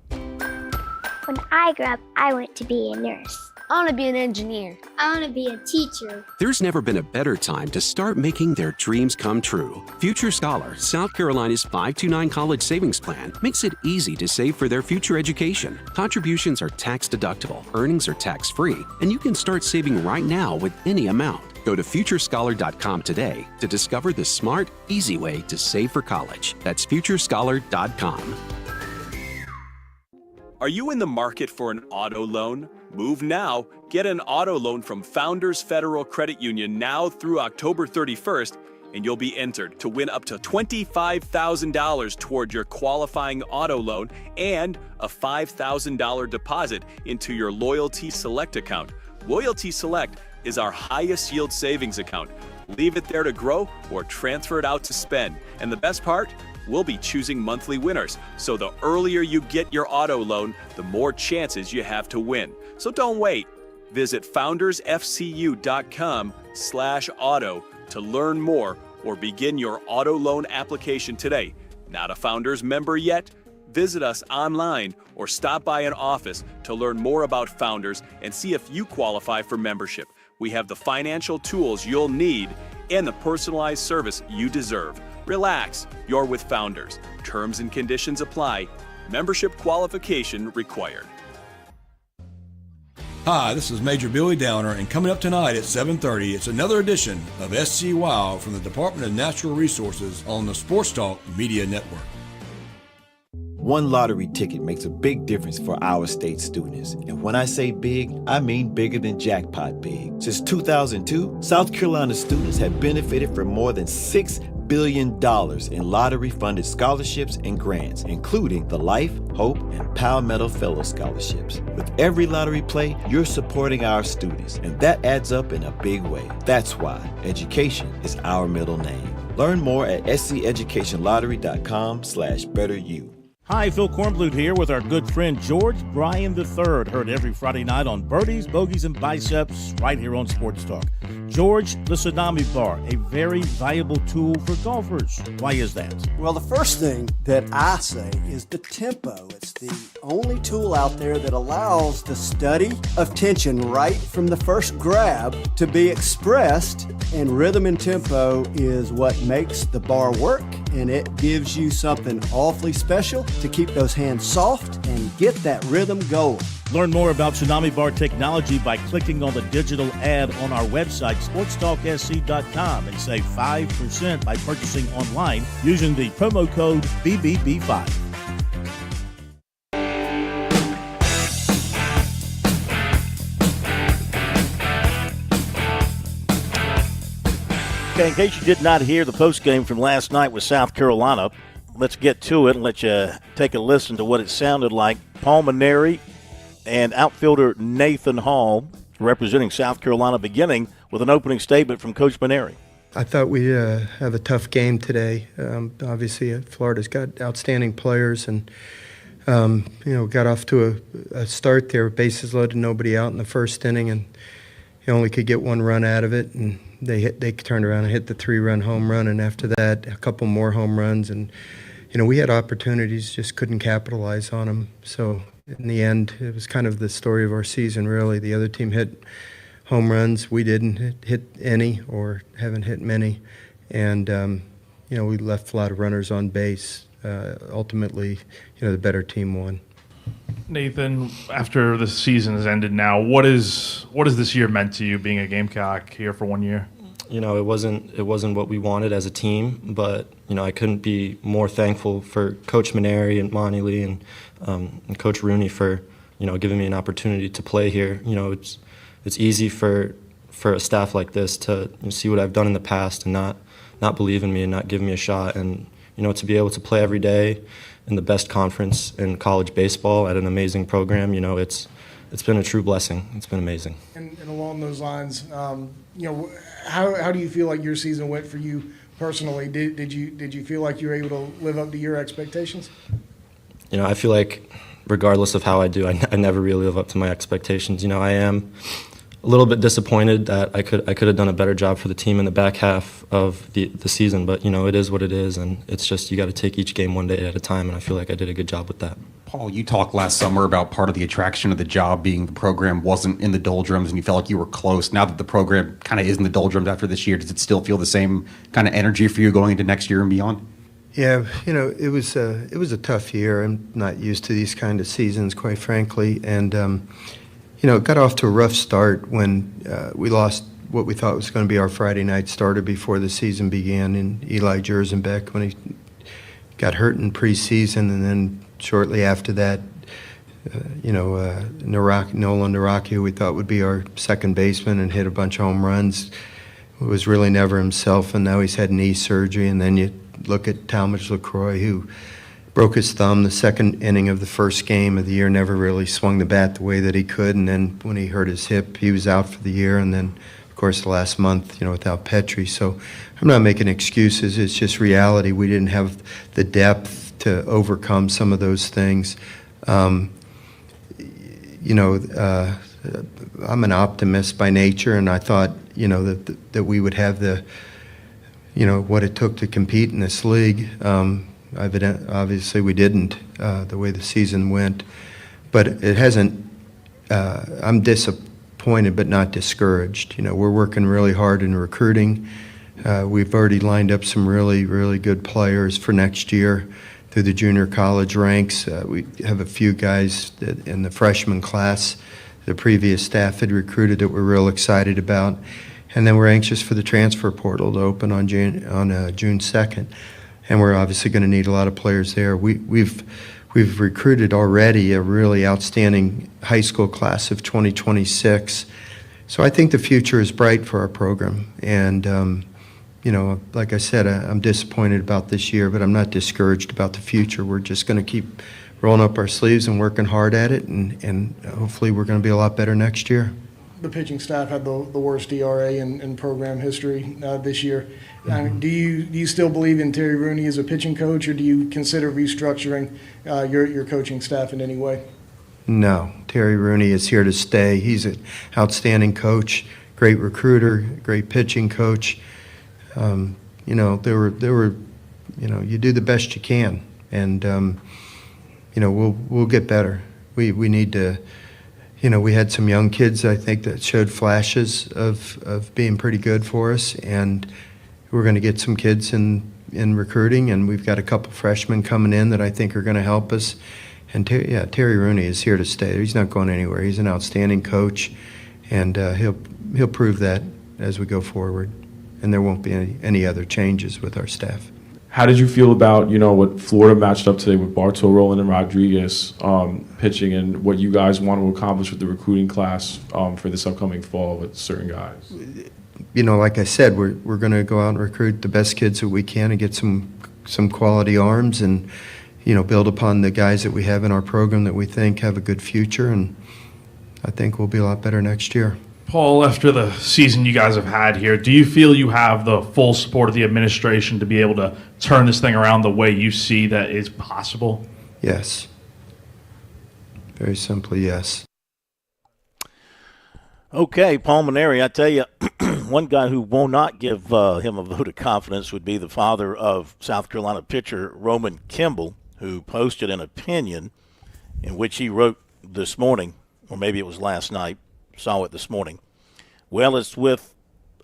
When I grew up, I want to be a nurse. I want to be an engineer. I want to be a teacher. There's never been a better time to start making their dreams come true. Future Scholar, South Carolina's 529 college savings plan, makes it easy to save for their future education. Contributions are tax deductible, earnings are tax free, and you can start saving right now with any amount. Go to futurescholar.com today to discover the smart, easy way to save for college. That's futurescholar.com. Are you in the market for an auto loan? Move now. Get an auto loan from Founders Federal Credit Union now through October 31st, and you'll be entered to win up to $25,000 toward your qualifying auto loan and a $5,000 deposit into your Loyalty Select account. Loyalty Select is our highest yield savings account. Leave it there to grow or transfer it out to spend. And the best part? We'll be choosing monthly winners. So the earlier you get your auto loan, the more chances you have to win. So don't wait. Visit foundersfcu.com/auto to learn more or begin your auto loan application today. Not a Founders member yet? Visit us online or stop by an office to learn more about Founders and see if you qualify for membership. We have the financial tools you'll need and the personalized service you deserve. Relax, you're with Founders. Terms and conditions apply. Membership qualification required. Hi, this is Major Billy Downer, and coming up tonight at 7:30, it's another edition of SC Wow from the Department of Natural Resources on the Sports Talk Media Network. One lottery ticket makes a big difference for our state students. And when I say big, I mean bigger than jackpot big. Since 2002, South Carolina students have benefited from more than $6 billion in lottery-funded scholarships and grants, including the Life, Hope, and Palmetto Fellow Scholarships. With every lottery play, you're supporting our students, and that adds up in a big way. That's why education is our middle name. Learn more at sceducationlottery.com/betteryou. Hi, Phil Kornblut here with our good friend George Bryan III. Heard every Friday night on Birdies, Bogeys, and Biceps right here on Sports Talk. George, the Tsunami Bar, a very valuable tool for golfers. Why is that? Well, the first thing that I say is the tempo. It's the only tool out there that allows the study of tension right from the first grab to be expressed, and rhythm and tempo is what makes the bar work, and it gives you something awfully special to keep those hands soft and get that rhythm going. Learn more about Tsunami Bar technology by clicking on the digital ad on our website, SportsTalkSC.com, and save 5% by purchasing online using the promo code BBB5. Okay, in case you did not hear the postgame from last night with South Carolina, let's get to it and let you take a listen to what it sounded like. Paul Mainieri and outfielder Nathan Hall representing South Carolina, beginning with an opening statement from Coach Mainieri. I thought we have a tough game today. Obviously, Florida's got outstanding players, and got off to a start there, bases loaded, nobody out in the first inning, and he only could get one run out of it, and they turned around and hit the 3-run home run, and after that, a couple more home runs, and we had opportunities, just couldn't capitalize on them. So in the end, it was kind of the story of our season, really. The other team hit home runs. We didn't hit any or haven't hit many. And, we left a lot of runners on base. Ultimately, the better team won. Nathan, after the season has ended now, what has this year meant to you, being a Gamecock here for 1 year? It wasn't what we wanted as a team, but I couldn't be more thankful for Coach Mainieri and Monty Lee and Coach Rooney for giving me an opportunity to play here. It's easy for a staff like this to see what I've done in the past and not believe in me and not give me a shot, and to be able to play every day in the best conference in college baseball at an amazing program. It's been a true blessing. It's been amazing. And along those lines, how do you feel like your season went for you personally? Did you feel like you were able to live up to your expectations? I feel like regardless of how I do, I never really live up to my expectations. I am a little bit disappointed that I could have done a better job for the team in the back half of the season, but it is what it is, and it's just you got to take each game one day at a time, and I feel like I did a good job with that. Paul, you talked last summer about part of the attraction of the job being the program wasn't in the doldrums, and you felt like you were close. Now that the program kind of is in the doldrums after this year, does it still feel the same kind of energy for you going into next year and beyond? Yeah, it was a tough year. I'm not used to these kind of seasons, quite frankly, and it got off to a rough start when we lost what we thought was going to be our Friday night starter before the season began in Eli Jersenbeck when he got hurt in preseason, and then shortly after that, Nolan Naraki, who we thought would be our second baseman and hit a bunch of home runs, was really never himself, and now he's had knee surgery. And then you look at Talmadge LaCroix, who broke his thumb the second inning of the first game of the year, never really swung the bat the way that he could, and then when he hurt his hip, he was out for the year, and then, of course, the last month, without Petrie. So I'm not making excuses. It's just reality. We didn't have the depth to overcome some of those things. I'm an optimist by nature, and I thought, that we would have the, what it took to compete in this league. Obviously, we didn't, the way the season went. But it hasn't, I'm disappointed but not discouraged. We're working really hard in recruiting. We've already lined up some really, really good players for next year through the junior college ranks. We have a few guys in the freshman class the previous staff had recruited that we're real excited about. And then we're anxious for the transfer portal to open on June 2nd. And we're obviously going to need a lot of players there. We've recruited already a really outstanding high school class of 2026. So I think the future is bright for our program. And, like I said, I'm disappointed about this year, but I'm not discouraged about the future. We're just going to keep rolling up our sleeves and working hard at it, and hopefully we're going to be a lot better next year. the pitching staff had the worst ERA in program history this year. Do you still believe in Terry Rooney as a pitching coach, or do you consider restructuring your coaching staff in any way? No, Terry Rooney is here to stay. He's an outstanding coach, great recruiter, great pitching coach. You do the best you can, and we'll get better. We need to. We had some young kids, I think, that showed flashes of being pretty good for us, and we're going to get some kids in recruiting, and we've got a couple freshmen coming in that I think are going to help us. And Terry Rooney is here to stay. He's not going anywhere. He's an outstanding coach, and he'll prove that as we go forward. And there won't be any other changes with our staff. How did you feel about, what Florida matched up today with Bartol, Rowland, and Rodriguez pitching, and what you guys want to accomplish with the recruiting class for this upcoming fall with certain guys? Like I said, we're going to go out and recruit the best kids that we can and get some quality arms and, build upon the guys that we have in our program that we think have a good future, and I think we'll be a lot better next year. Paul, after the season you guys have had here, do you feel you have the full support of the administration to be able to turn this thing around the way you see that is possible? Yes. Very simply, yes. Okay, Paul Maneri, I tell you, one guy who will not give him a vote of confidence would be the father of South Carolina pitcher Roman Kimball, who posted an opinion in which he wrote this morning, or maybe it was last night, saw it this morning. Well, it's with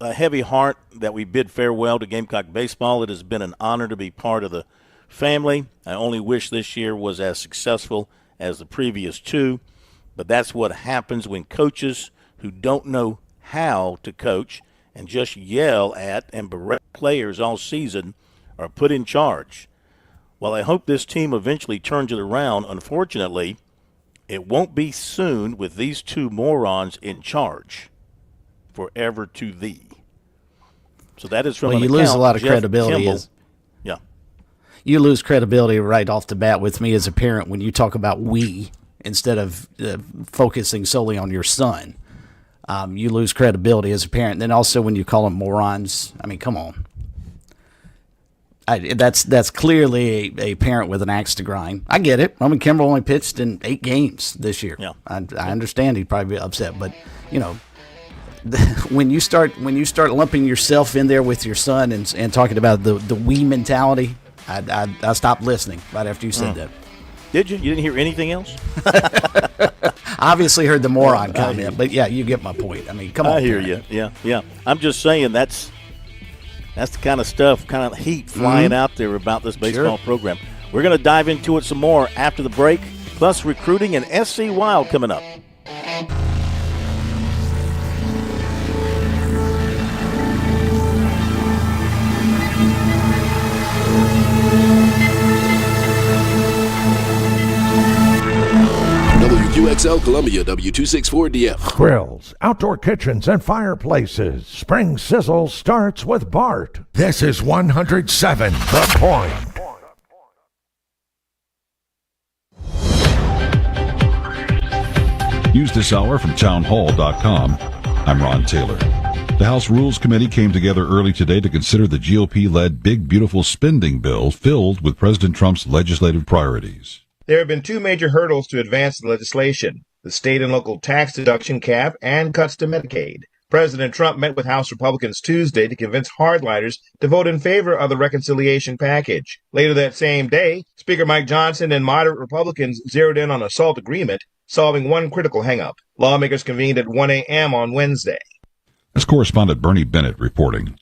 a heavy heart that we bid farewell to Gamecock baseball. It has been an honor to be part of the family. I only wish this year was as successful as the previous two, but that's what happens when coaches who don't know how to coach and just yell at and berate players all season are put in charge. While I hope this team eventually turns it around, unfortunately, it won't be soon with these two morons in charge. Forever to thee. So that is from you lose a lot of credibility. Yeah. You lose credibility right off the bat with me as a parent when you talk about we instead of focusing solely on your son. You lose credibility as a parent. And then also when you call them morons, I mean, come on. That's clearly a parent with an axe to grind. I get it. Roman Kimball only pitched in 8 games this year. Yeah. I understand he'd probably be upset, but when you start lumping yourself in there with your son and talking about the we mentality, I stopped listening right after you said that. Did you? You didn't hear anything else? Obviously heard the moron comment, but yeah, you get my point. I mean, come on. I hear you. Yeah. I'm just saying that's the kind of stuff, kind of heat flying out there about this baseball program. We're going to dive into it some more after the break, plus recruiting and SC Wild coming up. WQXL Columbia, W264DF. Grills, outdoor kitchens, and fireplaces. Spring Sizzle starts with Bart. This is 107 The Point. News this hour from townhall.com. I'm Ron Taylor. The House Rules Committee came together early today to consider the GOP-led Big Beautiful Spending Bill filled with President Trump's legislative priorities. There have been 2 major hurdles to advance the legislation, the state and local tax deduction cap and cuts to Medicaid. President Trump met with House Republicans Tuesday to convince hardliners to vote in favor of the reconciliation package. Later that same day, Speaker Mike Johnson and moderate Republicans zeroed in on a SALT agreement, solving one critical hang-up. Lawmakers convened at 1 a.m. on Wednesday. As correspondent Bernie Bennett reporting.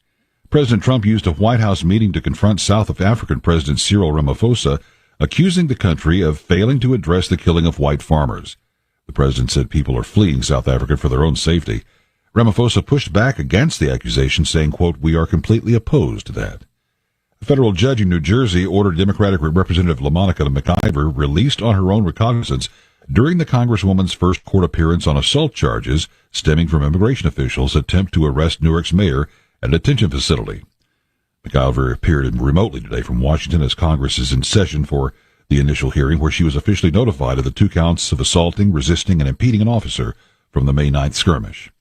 President Trump used a White House meeting to confront South African President Cyril Ramaphosa, accusing the country of failing to address the killing of white farmers. The president said people are fleeing South Africa for their own safety. Ramaphosa pushed back against the accusation, saying, quote, "We are completely opposed to that." A federal judge in New Jersey ordered Democratic Representative LaMonica McIver released on her own recognizance during the Congresswoman's first court appearance on assault charges stemming from immigration officials' attempt to arrest Newark's mayor at a detention facility. McIver appeared remotely today from Washington as Congress is in session for the initial hearing, where she was officially notified of the 2 counts of assaulting, resisting, and impeding an officer from the May 9th skirmish.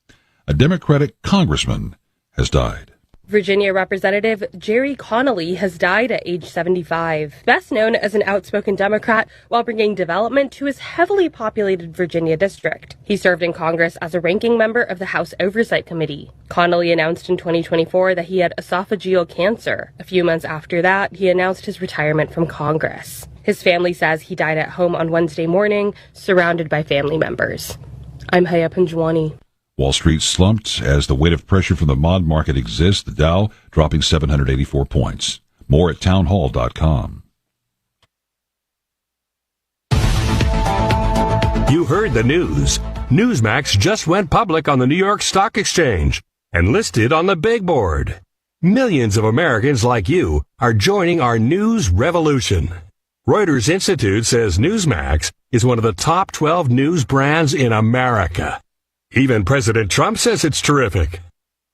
A Democratic congressman has died. Virginia Representative Jerry Connolly has died at age 75. Best known as an outspoken Democrat while bringing development to his heavily populated Virginia district. He served in Congress as a ranking member of the House Oversight Committee. Connolly announced in 2024 that he had esophageal cancer. A few months after that, he announced his retirement from Congress. His family says he died at home on Wednesday morning, surrounded by family members. I'm Haya Panjwani. Wall Street slumped as the weight of pressure from the bond market exists. The Dow dropping 784 points. More at townhall.com. You heard the news. Newsmax just went public on the New York Stock Exchange and listed on the big board. Millions of Americans like you are joining our news revolution. Reuters Institute says Newsmax is one of the top 12 news brands in America. Even President Trump says it's terrific.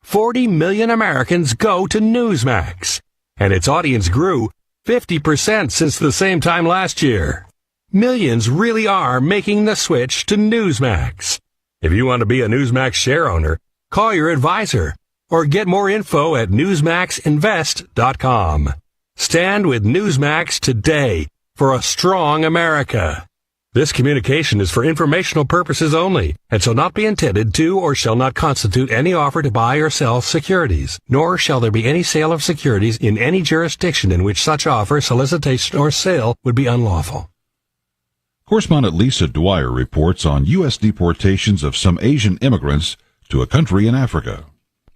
40 million Americans go to Newsmax, and its audience grew 50% since the same time last year. Millions really are making the switch to Newsmax. If you want to be a Newsmax share owner, call your advisor or get more info at newsmaxinvest.com. Stand with Newsmax today for a strong America. This communication is for informational purposes only and shall not be intended to or shall not constitute any offer to buy or sell securities, nor shall there be any sale of securities in any jurisdiction in which such offer, solicitation, or sale would be unlawful. Correspondent Lisa Dwyer reports on U.S. deportations of some Asian immigrants to a country in Africa.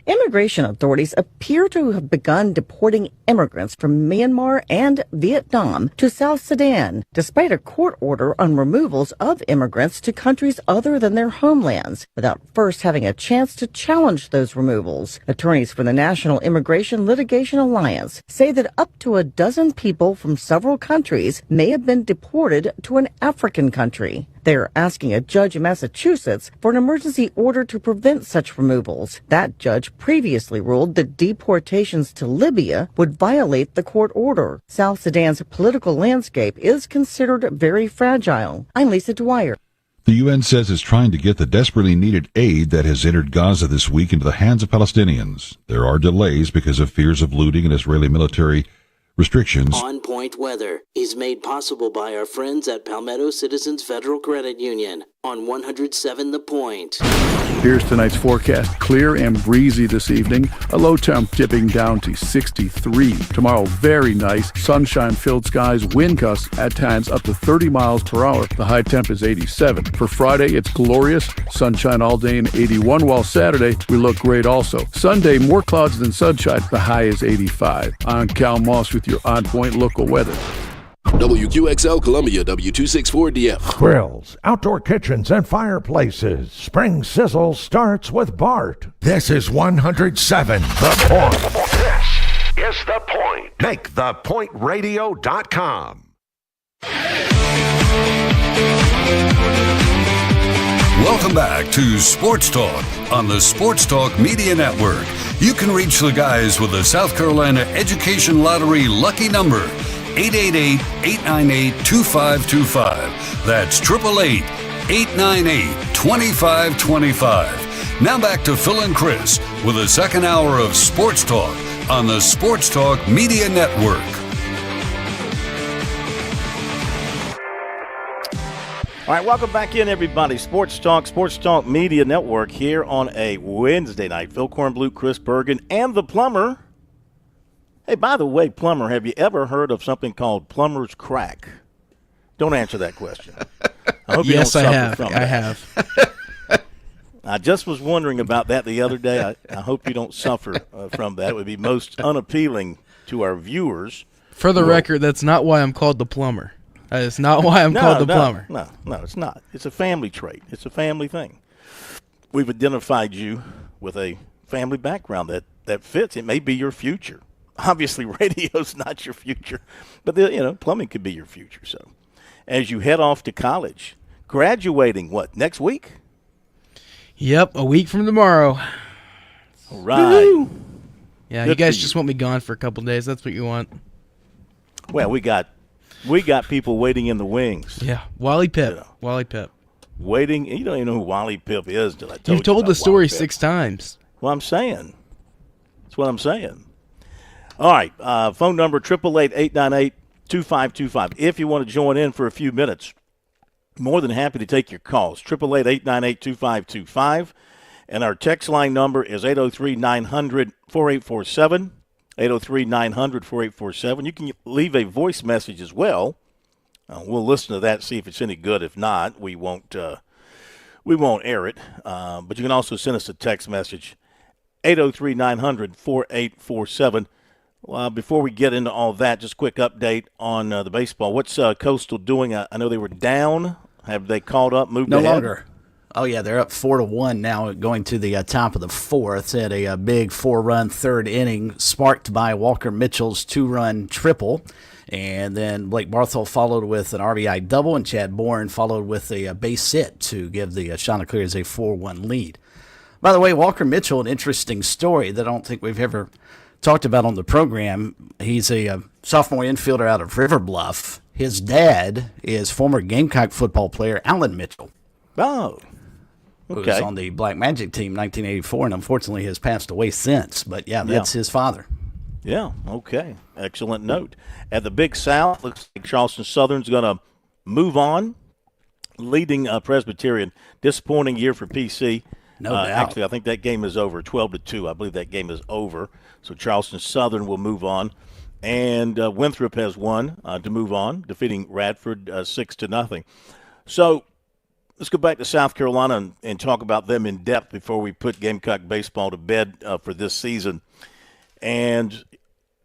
Immigration authorities appear to have begun deporting immigrants from Myanmar and Vietnam to South Sudan, despite a court order on removals of immigrants to countries other than their homelands, without first having a chance to challenge those removals. Attorneys for the National Immigration Litigation Alliance say that up to a dozen people from several countries may have been deported to an African country. They are asking a judge in Massachusetts for an emergency order to prevent such removals. That judge previously ruled that deportations to Libya would violate the court order. South Sudan's political landscape is considered very fragile. I'm Lisa Dwyer. The UN says it's trying to get the desperately needed aid that has entered Gaza this week into the hands of Palestinians. There are delays because of fears of looting and Israeli military restrictions. On Point Weather is made possible by our friends at Palmetto Citizens Federal Credit Union on 107 The Point. Here's tonight's forecast. Clear and breezy this evening. A low temp dipping down to 63. Tomorrow, very nice. Sunshine-filled skies. Wind gusts at times up to 30 miles per hour. The high temp is 87. For Friday, it's glorious. Sunshine all day and 81. While Saturday, we look great also. Sunday, more clouds than sunshine. The high is 85. I'm Cal Moss with your On Point local weather. WQXL Columbia, W264DF. Grills, outdoor kitchens, and fireplaces. Spring Sizzle starts with Bart. This is 107 The Point. This is The Point. Make thepointradio.com. Welcome back to Sports Talk on the Sports Talk Media Network. You can reach the guys with the South Carolina Education Lottery lucky number, 888-898-2525. That's 888-898-2525. Now back to Phil and Chris with the second hour of Sports Talk on the Sports Talk Media Network. All right, welcome back in, everybody. Sports Talk Media Network here on a Wednesday night. Phil Kornblut, Chris Bergen, and the Plumber. Hey, by the way, Plumber, have you ever heard of something called plumber's crack? Don't answer that question. I hope you don't suffer from that. I have. I just was wondering about that the other day. I hope you don't suffer from that. It would be most unappealing to our viewers. For the record, that's not why I'm called the Plumber. That is not why I'm called the Plumber. No, it's not. It's a family trait. It's a family thing. We've identified you with a family background that fits. It may be your future. Obviously, radio's not your future, but plumbing could be your future. So, as you head off to college, graduating next week? Yep, a week from tomorrow. All right. Woo-hoo. Yeah, you guys just want me gone for a couple days. That's what you want. Well, we got people waiting in the wings. Yeah, Wally Pipp. Wally Pipp. waiting. You don't even know who Wally Pip is. You've told the story 6 times. Well, I'm saying. That's what I'm saying. All right. Phone number 888-898-2525. If you want to join in for a few minutes, more than happy to take your calls. 888-898-2525. And our text line number is 803-900-4847. 803-900-4847. You can leave a voice message as well. We'll listen to that, see if it's any good. If not, we won't air it. But you can also send us a text message, 803-900-4847. Before we get into all that, just a quick update on the baseball. What's Coastal doing? I know they were down. Have they caught up, moved ahead? No longer. Oh, yeah, they're up 4-1 now, going to the top of the fourth. Had a big 4-run third inning sparked by Walker Mitchell's 2-run triple. And then Blake Barthol followed with an RBI double, and Chad Bourne followed with a base hit to give the Chanticleers a 4-1 lead. By the way, Walker Mitchell, an interesting story that I don't think we've ever talked about on the program. He's a sophomore infielder out of River Bluff. His dad is former Gamecock football player Alan Mitchell. Oh, who was on the Black Magic team in 1984 and unfortunately has passed away since. But, yeah, that's his father. Yeah, okay. Excellent note. At the Big South, looks like Charleston Southern's going to move on, leading Presbyterian. Disappointing year for PC. No doubt. Actually, I think that game is over, 12-2. I believe that game is over. So Charleston Southern will move on. And Winthrop has won to move on, defeating Radford 6-0. So let's go back to South Carolina and talk about them in depth before we put Gamecock baseball to bed for this season. And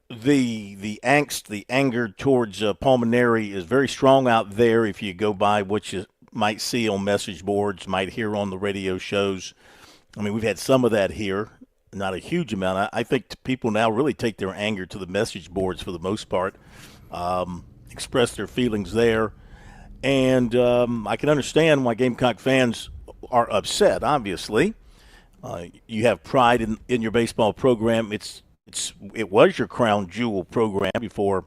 the angst, the anger towards Pulmonary is very strong out there if you go by what you might see on message boards, might hear on the radio shows. I mean, we've had some of that here, not a huge amount. I think people now really take their anger to the message boards for the most part, express their feelings there. And I can understand why Gamecock fans are upset, obviously. You have pride in your baseball program. It was your crown jewel program before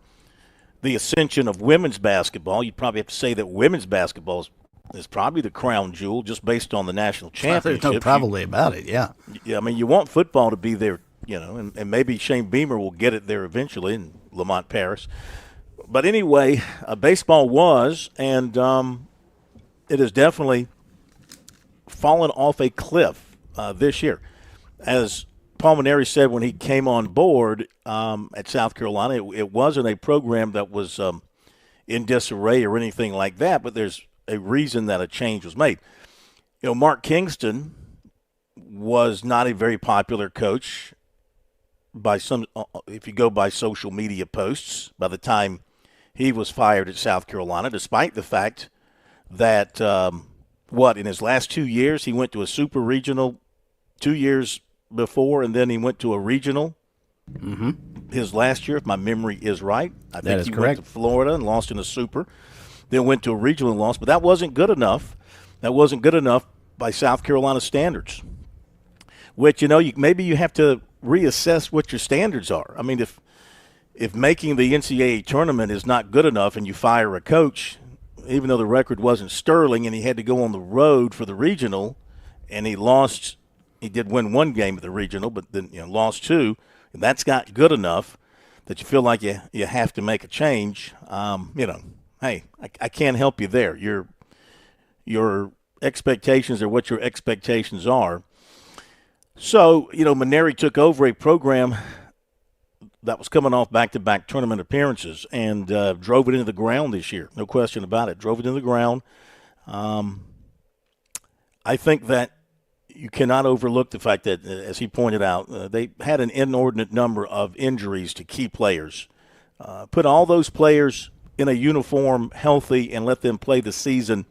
the ascension of women's basketball. You'd probably have to say that women's basketball is probably the crown jewel just based on the national championship. There's no probably about it, yeah. Yeah, I mean, you want football to be there, and maybe Shane Beamer will get it there eventually in Lamont Paris. But anyway, baseball was, and it has definitely fallen off a cliff this year. As Pulmonary said when he came on board at South Carolina, it wasn't a program that was in disarray or anything like that, but there's a reason that a change was made. Mark Kingston was not a very popular coach by some, if you go by social media posts, by the time he was fired at South Carolina, despite the fact that, in his last 2 years, he went to a super regional 2 years before, and then he went to a regional his last year, if my memory is right. I think he went to Florida and lost in a super, then went to a regional and lost. But that wasn't good enough. That wasn't good enough by South Carolina standards, which, maybe you have to reassess what your standards are. I mean, if making the NCAA tournament is not good enough and you fire a coach, even though the record wasn't sterling and he had to go on the road for the regional and he lost – he did win one game at the regional, but then lost two. And that's not good enough that you feel like you have to make a change. Hey, I can't help you there. Your expectations are what your expectations are. So, Maneri took over a program that was coming off back-to-back tournament appearances and drove it into the ground this year. No question about it. Drove it into the ground. I think that you cannot overlook the fact that, as he pointed out, they had an inordinate number of injuries to key players. Put all those players in a uniform, healthy, and let them play the season,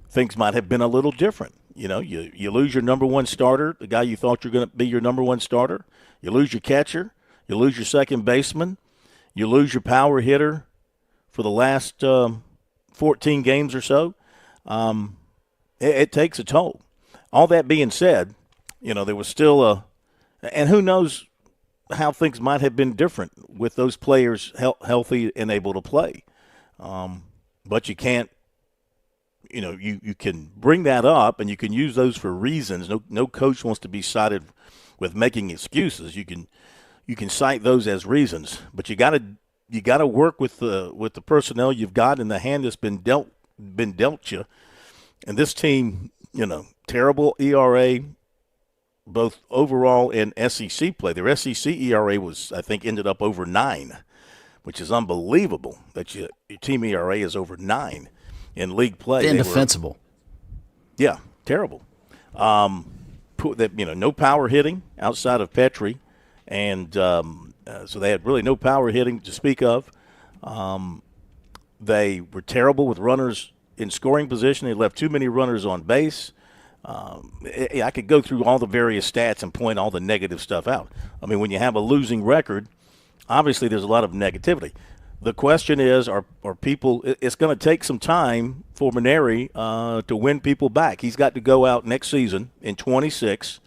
things might have been a little different. You lose your number one starter, the guy you thought you're going to be your number one starter. You lose your catcher. You lose your second baseman. You lose your power hitter for the last 14 games or so. It takes a toll. All that being said, there was still and who knows how things might have been different with those players healthy and able to play. But you can't you can bring that up and you can use those for reasons. No coach wants to be cited with making excuses. You can cite those as reasons, but you got to work with the personnel you've got in the hand that's been dealt you. And this team, terrible ERA, both overall and SEC play. Their SEC ERA ended up over 9, which is unbelievable that your team ERA is over 9 in league play. Indefensible. Yeah, terrible. No power hitting outside of Petrie, and so they had really no power hitting to speak of. They were terrible with runners in scoring position. They left too many runners on base. I could go through all the various stats and point all the negative stuff out. I mean, when you have a losing record, obviously there's a lot of negativity. The question is, are people – it's going to take some time for Mainieri to win people back. He's got to go out next season in 26.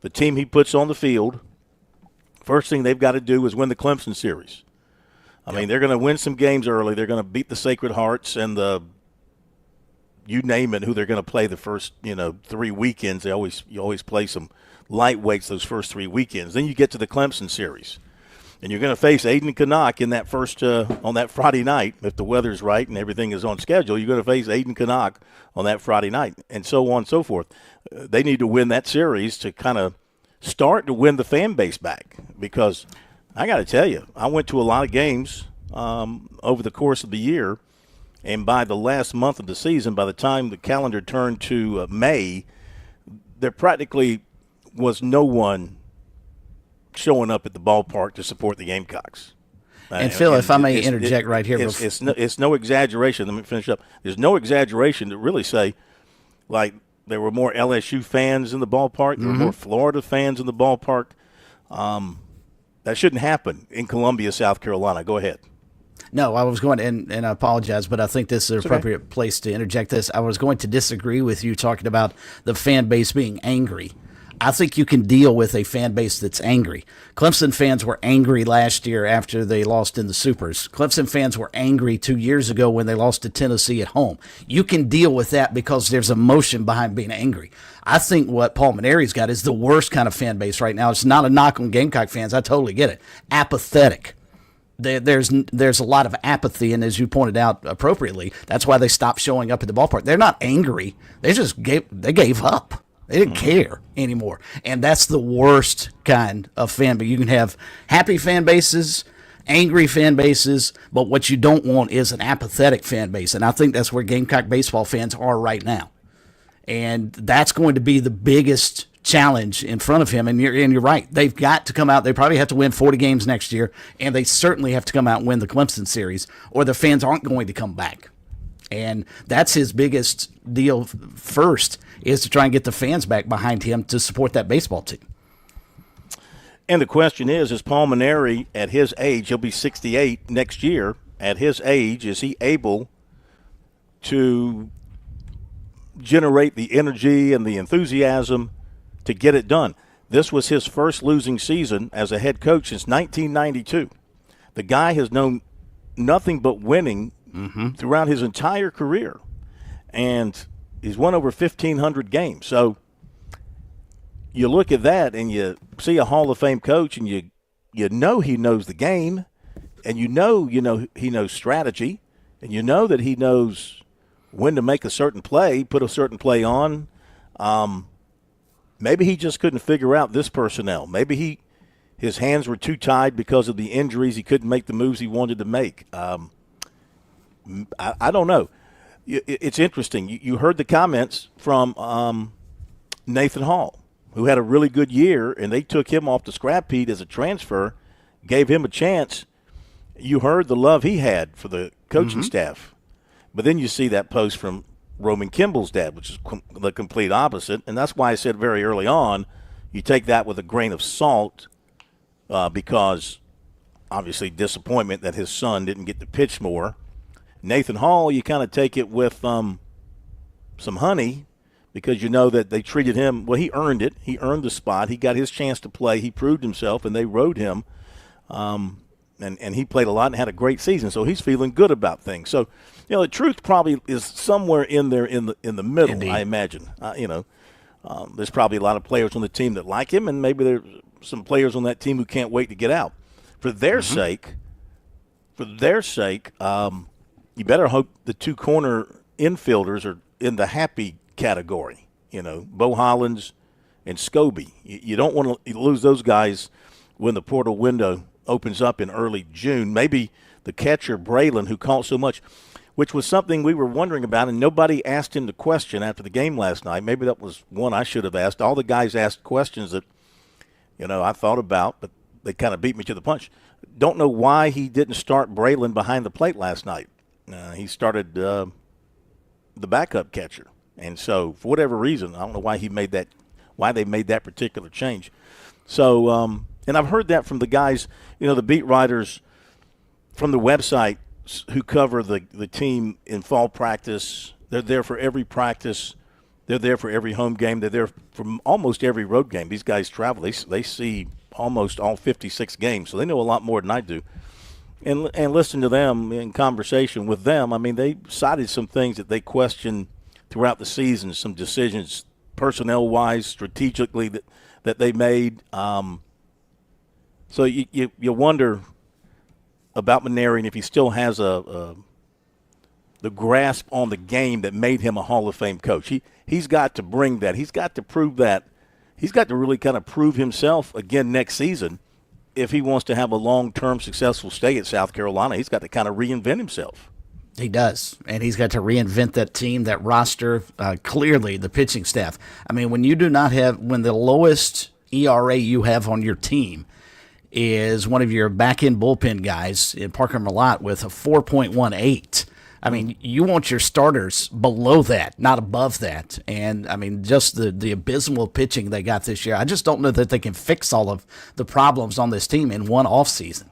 The team he puts on the field, first thing they've got to do is win the Clemson series. I mean, they're going to win some games early. They're going to beat the Sacred Hearts and you name it, who they're going to play the first 3 weekends. You always play some lightweights those first 3 weekends. Then you get to the Clemson series. And you're going to face Aiden Canuck in that first on that Friday night. If the weather's right and everything is on schedule, you're going to face Aiden Canuck on that Friday night, and so on and so forth. They need to win that series to kind of start to win the fan base back. Because I got to tell you, I went to a lot of games over the course of the year, and by the last month of the season, by the time the calendar turned to May, there practically was no one showing up at the ballpark to support the Gamecocks. And Phil, if I may interject right here. It's no exaggeration. Let me finish up. There's no exaggeration to really say, like, there were more LSU fans in the ballpark. There were more Florida fans in the ballpark. That shouldn't happen in Columbia, South Carolina. Go ahead. No, I was going to, and I apologize, but I think this is an appropriate place to interject this. I was going to disagree with you talking about the fan base being angry. I think you can deal with a fan base that's angry. Clemson fans were angry last year after they lost in the Supers. Clemson fans were angry 2 years ago when they lost to Tennessee at home. You can deal with that because there's emotion behind being angry. I think what Paul Mainieri's got is the worst kind of fan base right now. It's not a knock on Gamecock fans. I totally get it. Apathetic. There's a lot of apathy, and as you pointed out appropriately, that's why they stopped showing up at the ballpark. They're not angry. They just gave up. They didn't care anymore. And that's the worst kind of fan base. You can have happy fan bases, angry fan bases, but what you don't want is an apathetic fan base. And I think that's where Gamecock baseball fans are right now. And that's going to be the biggest challenge in front of him. And you're right. They've got to come out. They probably have to win 40 games next year, and they certainly have to come out and win the Clemson series, or the fans aren't going to come back. And that's his biggest deal first, is to try and get the fans back behind him to support that baseball team. And the question is Paul Mainieri, at his age, he'll be 68 next year, at his age, is he able to generate the energy and the enthusiasm to get it done? This was his first losing season as a head coach since 1992. The guy has known nothing but winning throughout his entire career, and he's won over 1,500 games. So you look at that and you see a Hall of Fame coach, and you know he knows the game, and you know he knows strategy, and you know that he knows when to make a certain play, put a certain play on. Maybe he just couldn't figure out this personnel. Maybe his hands were too tied because of the injuries. He couldn't make the moves he wanted to make. I don't know. It's interesting. You heard the comments from Nathan Hall, who had a really good year, and they took him off the scrap heap as a transfer, gave him a chance. You heard the love he had for the coaching staff. But then you see that post from Roman Kimball's dad, which is the complete opposite. And that's why I said very early on, you take that with a grain of salt, because obviously disappointment that his son didn't get to pitch more. Nathan Hall, you kind of take it with some honey, because you know that they treated him – well, he earned it. He earned the spot. He got his chance to play. He proved himself, and they rode him. and he played a lot and had a great season, so he's feeling good about things. So, the truth probably is somewhere in there in the middle. Indeed. I imagine. There's probably a lot of players on the team that like him, and maybe there's some players on that team who can't wait to get out. For their sake, you better hope the two corner infielders are in the happy category. Bo Hollins and Scobie. You don't want to lose those guys when the portal window opens up in early June. Maybe the catcher, Braylon, who caught so much, which was something we were wondering about, and nobody asked him the question after the game last night. Maybe that was one I should have asked. All the guys asked questions that, I thought about, but they kind of beat me to the punch. Don't know why he didn't start Braylon behind the plate last night. He started the backup catcher. And so, for whatever reason, I don't know why they made that particular change. So, and I've heard that from the guys, the beat writers from the website who cover the team in fall practice. They're there for every practice. They're there for every home game. They're there for almost every road game. These guys travel. They see almost all 56 games, so they know a lot more than I do. And listen to them in conversation with them. I mean, they cited some things that they questioned throughout the season, some decisions personnel-wise, strategically that they made. So you wonder about Mainieri and if he still has the grasp on the game that made him a Hall of Fame coach. He's got to bring that. He's got to prove that. He's got to really kind of prove himself again next season if he wants to have a long-term successful stay at South Carolina. He's got to kind of reinvent himself. He does, and he's got to reinvent that team, that roster, clearly the pitching staff. I mean, when the lowest ERA you have on your team is one of your back-end bullpen guys in Parker Malott with a 4.18. I mean, you want your starters below that, not above that. And, I mean, just the abysmal pitching they got this year. I just don't know that they can fix all of the problems on this team in one offseason.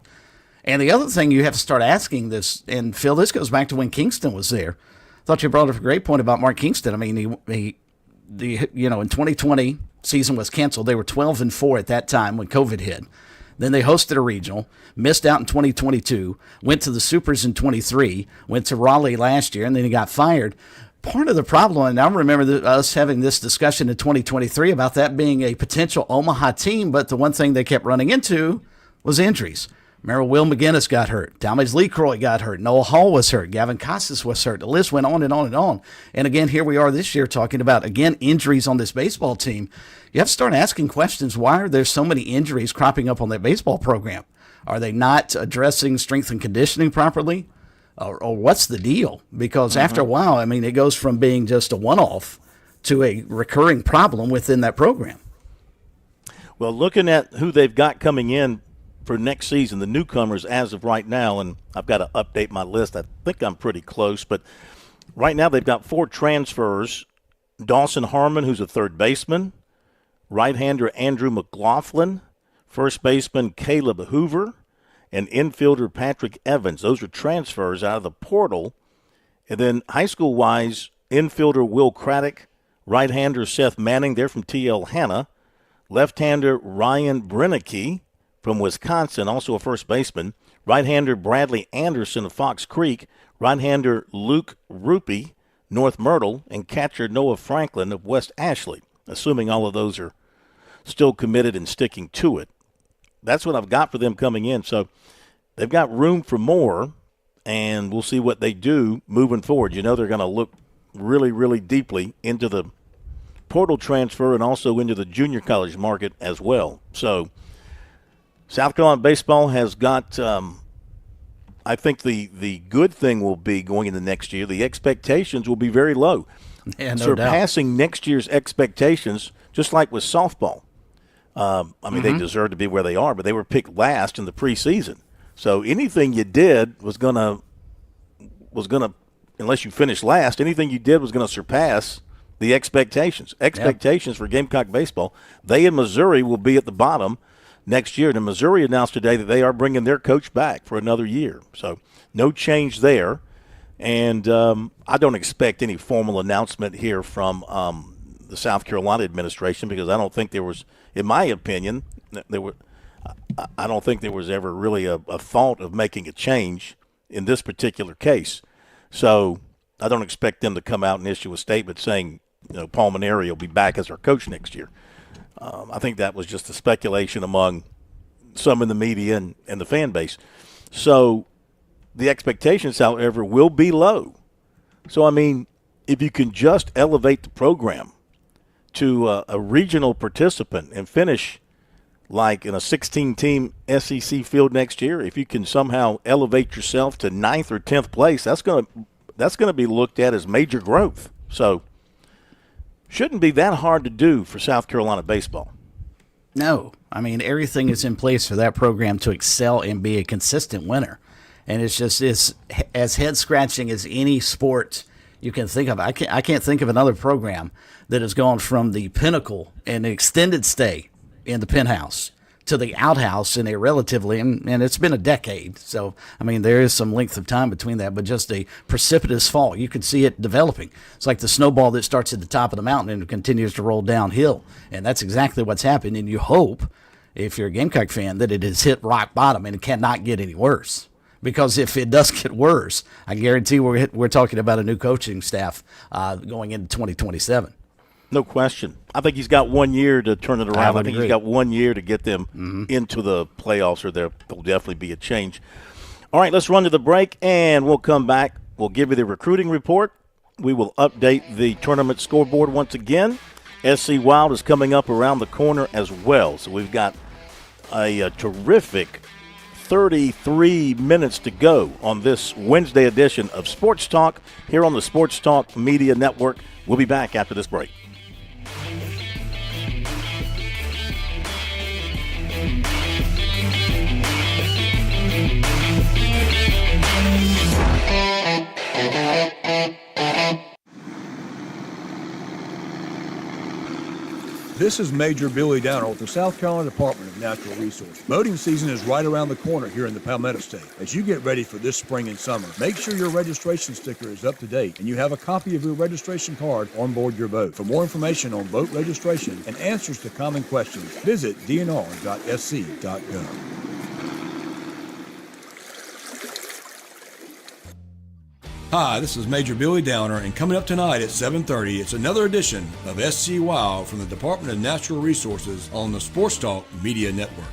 And the other thing you have to start asking this, and Phil, this goes back to when Kingston was there. I thought you brought up a great point about Mark Kingston. I mean, in 2020, season was canceled. They were 12-4 at that time when COVID hit. Then they hosted a regional, missed out in 2022, went to the Supers in 23, went to Raleigh last year, and then he got fired. Part of the problem, and I remember us having this discussion in 2023 about that being a potential Omaha team, but the one thing they kept running into was injuries. Remember, Will McGinnis got hurt. Talmadge LeCroy got hurt. Noah Hall was hurt. Gavin Casas was hurt. The list went on and on and on. And again, here we are this year talking about, again, injuries on this baseball team. You have to start asking questions. Why are there so many injuries cropping up on that baseball program? Are they not addressing strength and conditioning properly? Or what's the deal? Because after a while, I mean, it goes from being just a one-off to a recurring problem within that program. Well, looking at who they've got coming in for next season, the newcomers as of right now, and I've got to update my list. I think I'm pretty close, but right now they've got 4 transfers. Dawson Harmon, who's a third baseman, right-hander Andrew McLaughlin, first baseman Caleb Hoover, and infielder Patrick Evans. Those are transfers out of the portal. And then high school-wise, infielder Will Craddock, right-hander Seth Manning, they're from T.L. Hanna, left-hander Ryan Brennicky from Wisconsin, also a first baseman, right-hander Bradley Anderson of Fox Creek, right-hander Luke Ruppy, North Myrtle, and catcher Noah Franklin of West Ashley, assuming all of those are still committed and sticking to it. That's what I've got for them coming in. So they've got room for more, and we'll see what they do moving forward. They're going to look really, really deeply into the portal transfer and also into the junior college market as well. So South Carolina baseball has got, I think the good thing will be going into next year, the expectations will be very low. Yeah, no surpassing doubt. Next year's expectations, just like with softball. They deserve to be where they are, but they were picked last in the preseason. So anything you did was gonna, unless you finished last, anything you did was going to surpass the expectations. Expectations for Gamecock baseball. They in Missouri will be at the bottom next year. And Missouri announced today that they are bringing their coach back for another year. So no change there. And I don't expect any formal announcement here from the South Carolina administration because I don't think there was, in my opinion, I don't think there was ever really a thought of making a change in this particular case. So I don't expect them to come out and issue a statement saying, Paul Maneri will be back as our coach next year. I think that was just a speculation among some in the media and the fan base. So the expectations, however, will be low. So, I mean, if you can just elevate the program to a regional participant and finish like in a 16-team SEC field next year, if you can somehow elevate yourself to 9th or 10th place, that's going to be looked at as major growth. So shouldn't be that hard to do for South Carolina baseball. No. I mean, everything is in place for that program to excel and be a consistent winner. And it's as head-scratching as any sport you can think of. I can't think of another program that has gone from the pinnacle and extended stay in the penthouse to the outhouse in a relatively, and it's been a decade. So, I mean, there is some length of time between that, but just a precipitous fall. You can see it developing. It's like the snowball that starts at the top of the mountain and continues to roll downhill. And that's exactly what's happened. And you hope, if you're a Gamecock fan, that it has hit rock bottom and it cannot get any worse. Because if it does get worse, I guarantee we're talking about a new coaching staff going into 2027. No question. I think he's got 1 year to turn it around. I think he's got 1 year to get them into the playoffs, or there'll definitely be a change. All right, let's run to the break, and we'll come back. We'll give you the recruiting report. We will update the tournament scoreboard once again. SC Wild is coming up around the corner as well. So we've got a terrific 33 minutes to go on this Wednesday edition of Sports Talk here on the Sports Talk Media Network. We'll be back after this break. This is Major Billy Downer with the South Carolina Department of Natural Resources. Boating season is right around the corner here in the Palmetto State. As you get ready for this spring and summer, make sure your registration sticker is up to date and you have a copy of your registration card on board your boat. For more information on boat registration and answers to common questions, visit dnr.sc.gov. Hi, this is Major Billy Downer, and coming up tonight at 7:30, it's another edition of SC Wild from the Department of Natural Resources on the Sports Talk Media Network.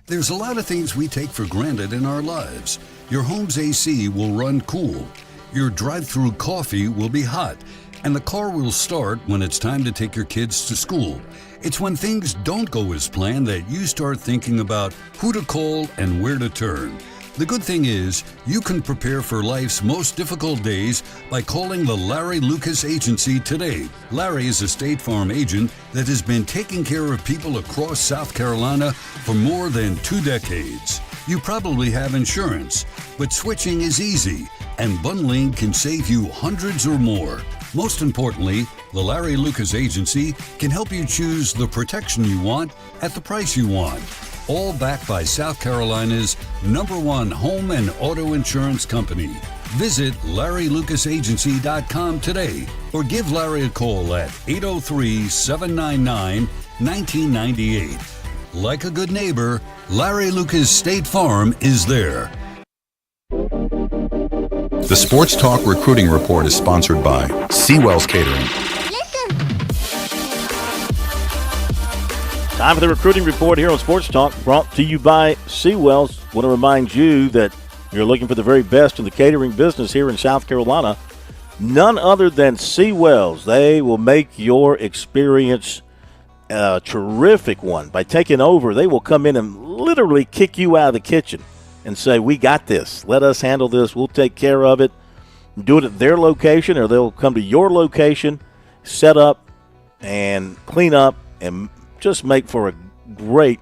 There's a lot of things we take for granted in our lives. Your home's AC will run cool. Your drive-through coffee will be hot. And the car will start when it's time to take your kids to school. It's when things don't go as planned that you start thinking about who to call and where to turn. The good thing is, you can prepare for life's most difficult days by calling the Larry Lucas Agency today. Larry is a State Farm agent that has been taking care of people across South Carolina for more than 2 decades. You probably have insurance, but switching is easy, and bundling can save you hundreds or more. Most importantly, the Larry Lucas Agency can help you choose the protection you want at the price you want. All backed by South Carolina's #1 home and auto insurance company. Visit LarryLucasAgency.com today or give Larry a call at 803-799-1998. Like a good neighbor, Larry Lucas State Farm is there. The Sports Talk Recruiting Report is sponsored by Seawell's Catering. Time for the recruiting report here on Sports Talk, brought to you by Seawells. Want to remind you that you're looking for the very best in the catering business here in South Carolina. None other than Seawells. They will make your experience a terrific one. By taking over, they will come in and literally kick you out of the kitchen and say, we got this. Let us handle this. We'll take care of it. Do it at their location, or they'll come to your location, set up and clean up and just make for a great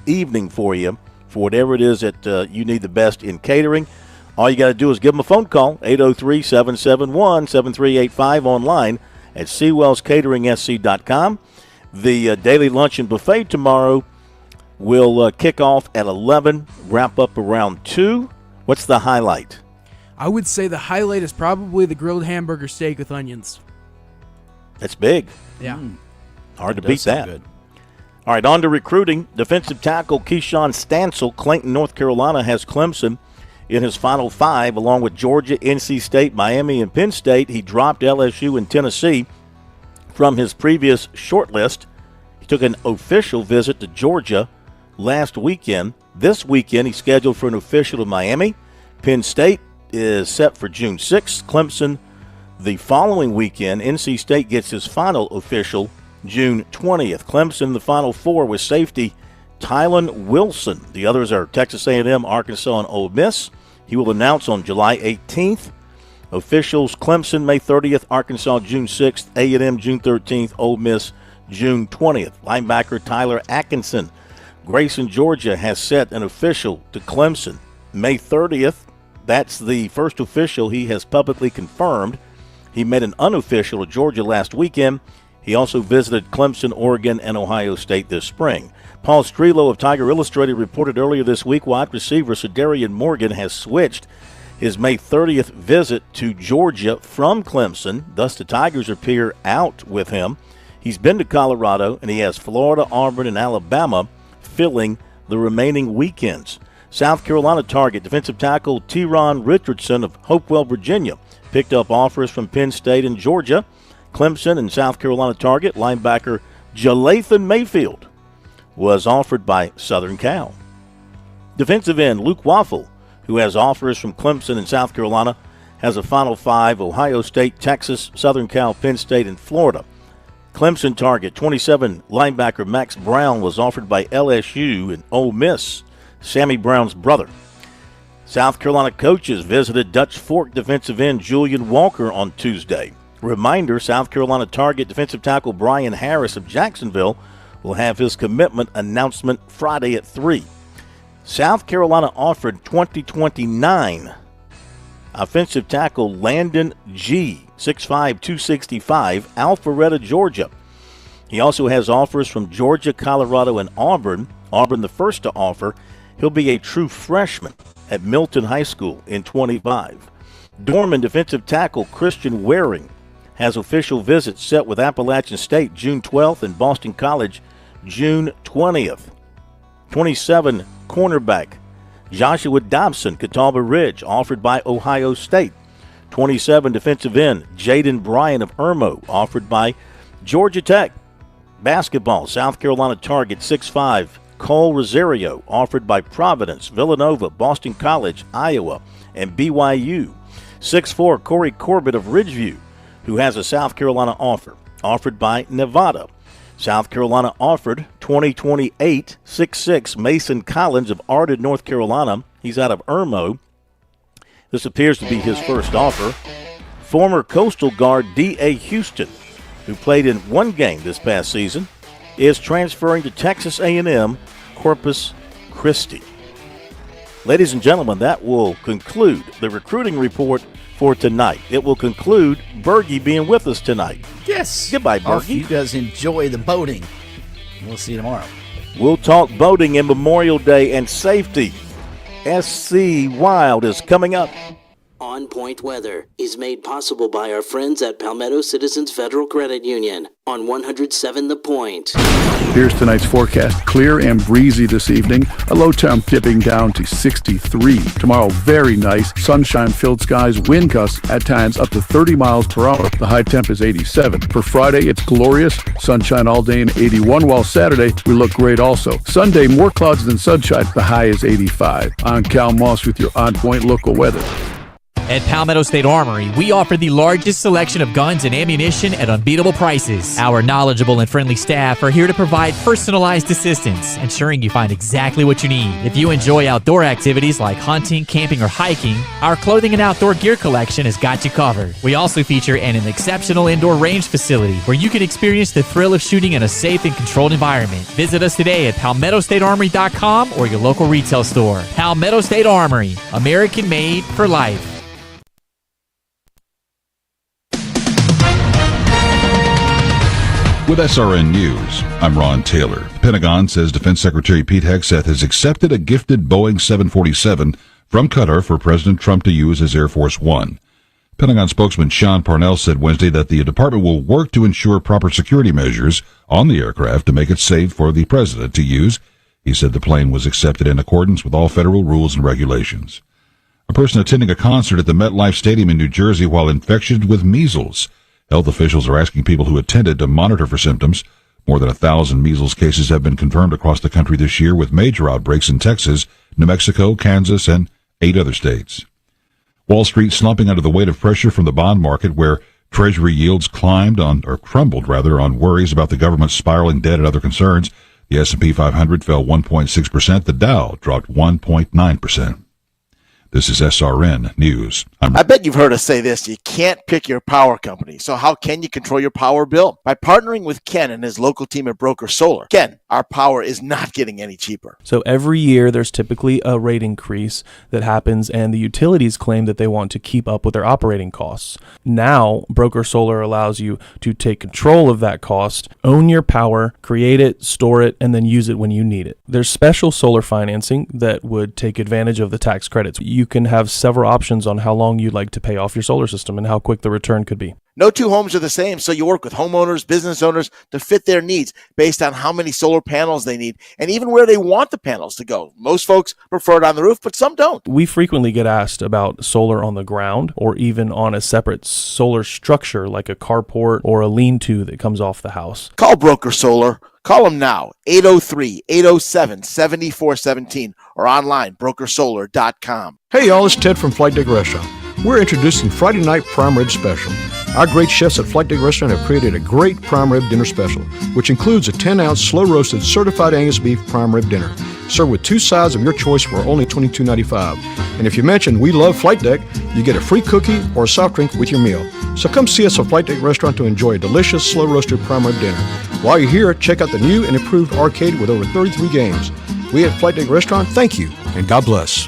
evening for you for whatever it is that you need the best in catering. All you got to do is give them a phone call, 803-771-7385, online at SeawellsCateringSC.com. The daily lunch and buffet tomorrow will kick off at 11, wrap up around 2. What's the highlight? I would say the highlight is probably the grilled hamburger steak with onions. That's big. Yeah. Hard to beat that. Good. All right, on to recruiting. Defensive tackle Keyshawn Stansel, Clayton, North Carolina, has Clemson in his final 5, along with Georgia, NC State, Miami, and Penn State. He dropped LSU and Tennessee from his previous short list. He took an official visit to Georgia last weekend. This weekend, he's scheduled for an official to Miami. Penn State is set for June 6th. Clemson the following weekend. NC State gets his final official June 20th. Clemson, the final 4 with safety Tylen Wilson. The others are Texas A&M, Arkansas, and Ole Miss. He will announce on July 18th. Officials, Clemson, May 30th, Arkansas, June 6th, A&M, June 13th, Ole Miss, June 20th. Linebacker Tyler Atkinson, Grayson, Georgia, has set an official to Clemson May 30th. That's the first official he has publicly confirmed. He made an unofficial to Georgia last weekend. He also visited Clemson, Oregon, and Ohio State this spring. Paul Strelo of Tiger Illustrated reported earlier this week wide receiver Sedarian Morgan has switched his May 30th visit to Georgia from Clemson. Thus, the Tigers appear out with him. He's been to Colorado, and he has Florida, Auburn, and Alabama filling the remaining weekends. South Carolina target defensive tackle Teron Richardson of Hopewell, Virginia, picked up offers from Penn State and Georgia. Clemson and South Carolina target linebacker Jalathan Mayfield was offered by Southern Cal. Defensive end Luke Waffle, who has offers from Clemson and South Carolina, has a final 5, Ohio State, Texas, Southern Cal, Penn State, and Florida. Clemson target 27 linebacker Max Brown was offered by LSU and Ole Miss, Sammy Brown's brother. South Carolina coaches visited Dutch Fork defensive end Julian Walker on Tuesday. Reminder, South Carolina target defensive tackle Brian Harris of Jacksonville will have his commitment announcement Friday at 3. South Carolina offered 2029 offensive tackle Landon G., 6'5", 265, Alpharetta, Georgia. He also has offers from Georgia, Colorado, and Auburn. Auburn the first to offer. He'll be a true freshman at Milton High School in 25. Dorman defensive tackle Christian Waring has official visits set with Appalachian State June 12th and Boston College June 20th. 27 cornerback Joshua Dobson, Catawba Ridge, offered by Ohio State. 27 defensive end Jaden Bryan of Irmo, offered by Georgia Tech. Basketball, South Carolina target 6'5", Cole Rosario, offered by Providence, Villanova, Boston College, Iowa, and BYU. 6'4", Corey Corbett of Ridgeview, who has a South Carolina offer, offered by Nevada. South Carolina offered 2028 6'6", Mason Collins of Arden, North Carolina. He's out of Irmo. This appears to be his first offer. Former Coastal guard D.A. Houston, who played in one game this past season, is transferring to Texas A&M Corpus Christi. Ladies and gentlemen, that will conclude the recruiting report for tonight. It will conclude Bergie being with us tonight. Yes. Goodbye, I hope Bergie. you guys enjoy the boating. We'll see you tomorrow. We'll talk boating and Memorial Day and safety. SC Wild is coming up. On Point Weather is made possible by our friends at Palmetto Citizens Federal Credit Union on 107 The Point. Here's tonight's forecast. Clear and breezy this evening. A low temp dipping down to 63. Tomorrow, very nice. Sunshine-filled skies. Wind gusts at times up to 30 miles per hour. The high temp is 87. For Friday, it's glorious. Sunshine all day and 81. While Saturday, we look great also. Sunday, more clouds than sunshine. The high is 85. I'm Cal Moss with your On Point local weather. At Palmetto State Armory, we offer the largest selection of guns and ammunition at unbeatable prices. Our knowledgeable and friendly staff are here to provide personalized assistance, ensuring you find exactly what you need. If you enjoy outdoor activities like hunting, camping, or hiking, our clothing and outdoor gear collection has got you covered. We also feature an exceptional indoor range facility where you can experience the thrill of shooting in a safe and controlled environment. Visit us today at PalmettoStateArmory.com or your local retail store. Palmetto State Armory, American made for life. With SRN News, I'm Ron Taylor. The Pentagon says Defense Secretary Pete Hegseth has accepted a gifted Boeing 747 from Qatar for President Trump to use as Air Force One. Pentagon spokesman Sean Parnell said Wednesday that the department will work to ensure proper security measures on the aircraft to make it safe for the president to use. He said the plane was accepted in accordance with all federal rules and regulations. A person attending a concert at the MetLife Stadium in New Jersey while infected with measles. Health officials are asking people who attended to monitor for symptoms. More than 1,000 measles cases have been confirmed across the country this year, with major outbreaks in Texas, New Mexico, Kansas, and 8 other states. Wall Street slumping under the weight of pressure from the bond market, where Treasury yields crumbled on worries about the government's spiraling debt and other concerns. The S&P 500 fell 1.6%. The Dow dropped 1.9%. This is SRN News. I bet you've heard us say this. You can't pick your power company. So how can you control your power bill? By partnering with Ken and his local team at Broker Solar. Ken, our power is not getting any cheaper. So every year there's typically a rate increase that happens, and the utilities claim that they want to keep up with their operating costs. Now, Broker Solar allows you to take control of that cost, own your power, create it, store it, and then use it when you need it. There's special solar financing that would take advantage of the tax credits. You can have several options on how long you'd like to pay off your solar system and how quick the return could be. No two homes are the same, so you work with homeowners, business owners to fit their needs based on how many solar panels they need and even where they want the panels to go. Most folks prefer it on the roof, but some don't. We frequently get asked about solar on the ground or even on a separate solar structure like a carport or a lean-to that comes off the house. Call Broker Solar. Call them now, 803-807-7417 or online, brokersolar.com. Hey y'all, it's Ted from Flight Deck Restaurant. We're introducing Friday Night Prime Rib Special. Our great chefs at Flight Deck Restaurant have created a great prime rib dinner special, which includes a 10-ounce slow-roasted certified Angus beef prime rib dinner, served with 2 sides of your choice for only $22.95. And if you mention We Love Flight Deck, you get a free cookie or a soft drink with your meal. So come see us at Flight Deck Restaurant to enjoy a delicious slow-roasted prime rib dinner. While you're here, check out the new and improved arcade with over 33 games. We at Flight Deck Restaurant thank you, and God bless.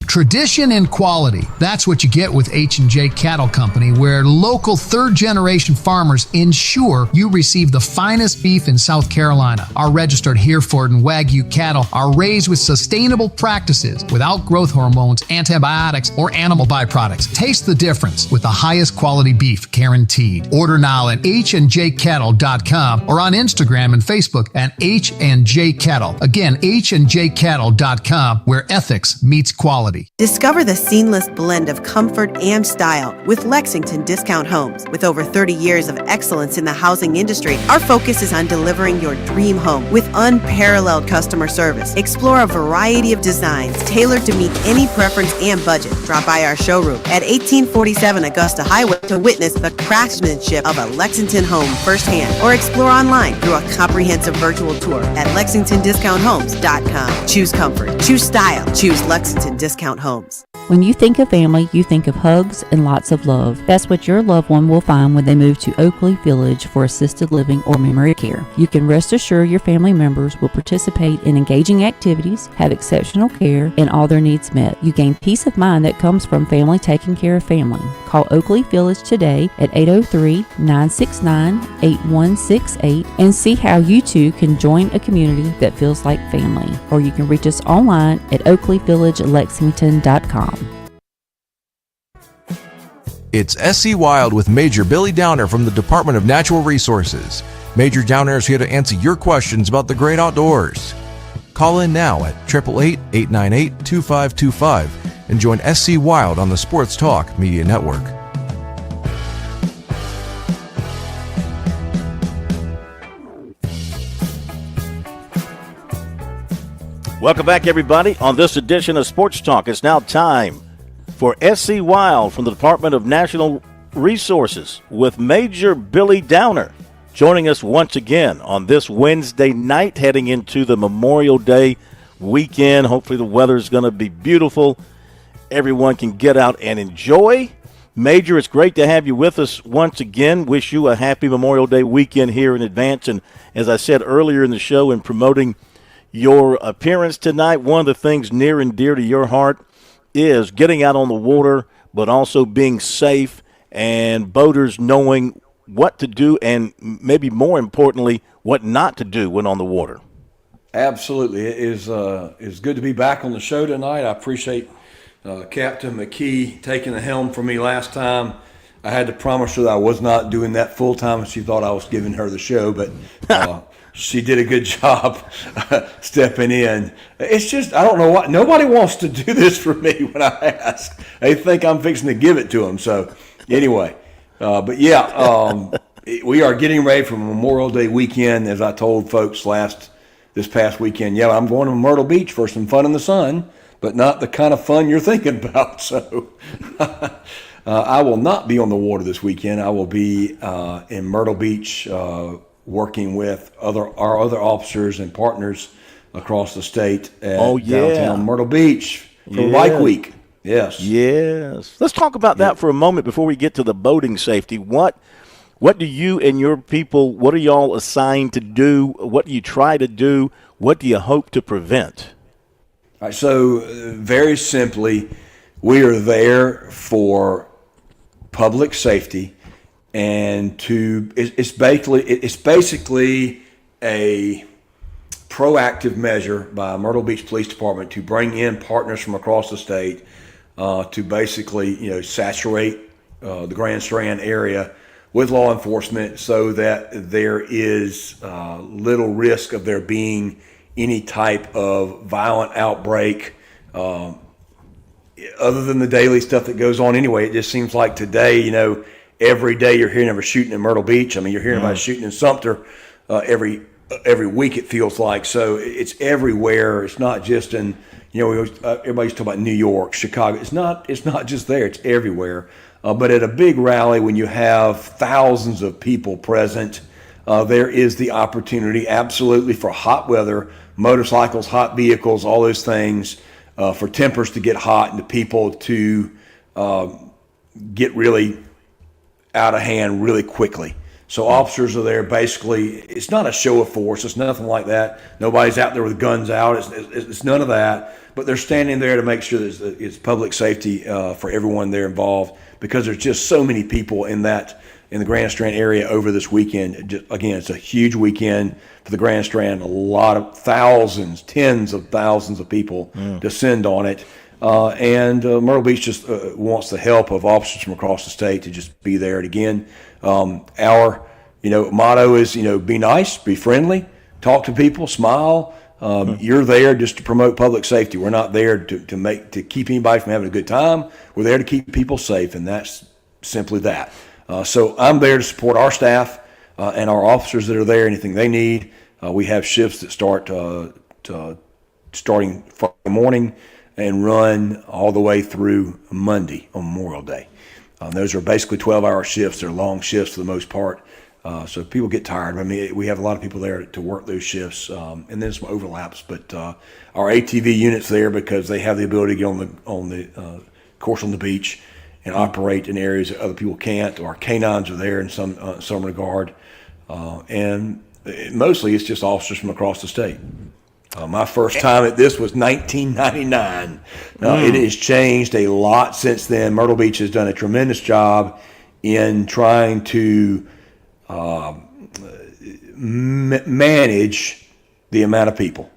Tradition and quality. That's what you get with H&J Cattle Company, where local third-generation farmers ensure you receive the finest beef in South Carolina. Our registered Hereford and Wagyu cattle are raised with sustainable practices without growth hormones, antibiotics, or animal byproducts. Taste the difference with the highest quality beef guaranteed. Order now at HandJCattle.com or on Instagram and Facebook at H&J Cattle. Again, HandJCattle.com, where ethics meets quality. Discover the seamless blend of comfort and style with Lexington Discount Homes. With over 30 years of excellence in the housing industry, our focus is on delivering your dream home with unparalleled customer service. Explore a variety of designs tailored to meet any preference and budget. Drop by our showroom at 1847 Augusta Highway to witness the craftsmanship of a Lexington home firsthand, or explore online through a comprehensive virtual tour at LexingtonDiscountHomes.com. Choose comfort, choose style, choose Lexington Discount Homes. When you think of family, you think of hugs and lots of love. That's what your loved one will find when they move to Oakley Village for assisted living or memory care. You can rest assured your family members will participate in engaging activities, have exceptional care, and all their needs met. You gain peace of mind that comes from family taking care of family. Call Oakley Village today at 803-969-8168 and see how you too can join a community that feels like family. Or you can reach us online at oakleyvillagelexington.com. It's SC Wild with Major Billy Downer from the Department of Natural Resources. Major Downer is here to answer your questions about the great outdoors. Call in now at 888-898-2525 and join SC Wild on the Sports Talk Media Network. Welcome back, everybody, on this edition of Sports Talk. It's now time for SC Wild from the Department of Natural Resources with Major Billy Downer joining us once again on this Wednesday night heading into the Memorial Day weekend. Hopefully the weather's going to be beautiful. Everyone can get out and enjoy. Major, it's great to have you with us once again. Wish you a happy Memorial Day weekend here in advance. And as I said earlier in the show in promoting your appearance tonight, one of the things near and dear to your heart is getting out on the water, but also being safe and boaters knowing what to do and maybe more importantly, what not to do when on the water. Absolutely. It is good to be back on the show tonight. I appreciate Captain McKee taking the helm for me last time. I had to promise her that I was not doing that full time. She thought I was giving her the show, but she did a good job stepping in. It's just, I don't know why. Nobody wants to do this for me when I ask. They think I'm fixing to give it to them. So anyway, but yeah, we are getting ready for Memorial Day weekend. As I told folks this past weekend, yeah, I'm going to Myrtle Beach for some fun in the sun, but not the kind of fun you're thinking about. So I will not be on the water this weekend. I will be in Myrtle Beach working with our other officers and partners across the state at downtown Myrtle Beach for Bike Week. Yes. Yes. Let's talk about that for a moment before we get to the boating safety. What do you and your people, what are y'all assigned to do? What do you try to do? What do you hope to prevent? All right, so very simply, we are there for public safety, and it's basically a proactive measure by Myrtle Beach Police Department to bring in partners from across the state to basically saturate the Grand Strand area with law enforcement so that there is little risk of there being any type of violent outbreak. Other than the daily stuff that goes on anyway, it just seems like today, every day you're hearing of a shooting in Myrtle Beach. I mean, you're hearing about a shooting in Sumter every week, it feels like. So it's everywhere. It's not just in, everybody's talking about New York, Chicago. It's not just there. It's everywhere. But at a big rally, when you have thousands of people present, there is the opportunity absolutely for hot weather, motorcycles, hot vehicles, all those things, for tempers to get hot and the people to get really out of hand really quickly. So officers are there basically. It's not a show of force. It's nothing like that. Nobody's out there with guns out. It's none of that. But they're standing there to make sure that it's public safety for everyone there involved, because there's just so many people in the Grand Strand area over this weekend. Again, it's a huge weekend for the Grand Strand. A lot of thousands, tens of thousands of people descend on it. And Myrtle Beach just wants the help of officers from across the state to just be there. And again, our motto is, be nice, be friendly, talk to people, smile. You're there just to promote public safety. We're not there to keep anybody from having a good time. We're there to keep people safe, and that's simply that. So I'm there to support our staff and our officers that are there, anything they need. We have shifts that start starting Friday morning and run all the way through Monday on Memorial Day. Those are basically 12-hour shifts. They're long shifts for the most part. So people get tired. I mean, we have a lot of people there to work those shifts, and then some overlaps. But our ATV unit's there because they have the ability to get on the course on the beach and operate in areas that other people can't. Our canines are there in some regard, and mostly it's just officers from across the state. My first time at this was 1999. It has changed a lot since then. Myrtle Beach has done a tremendous job in trying to manage the amount of people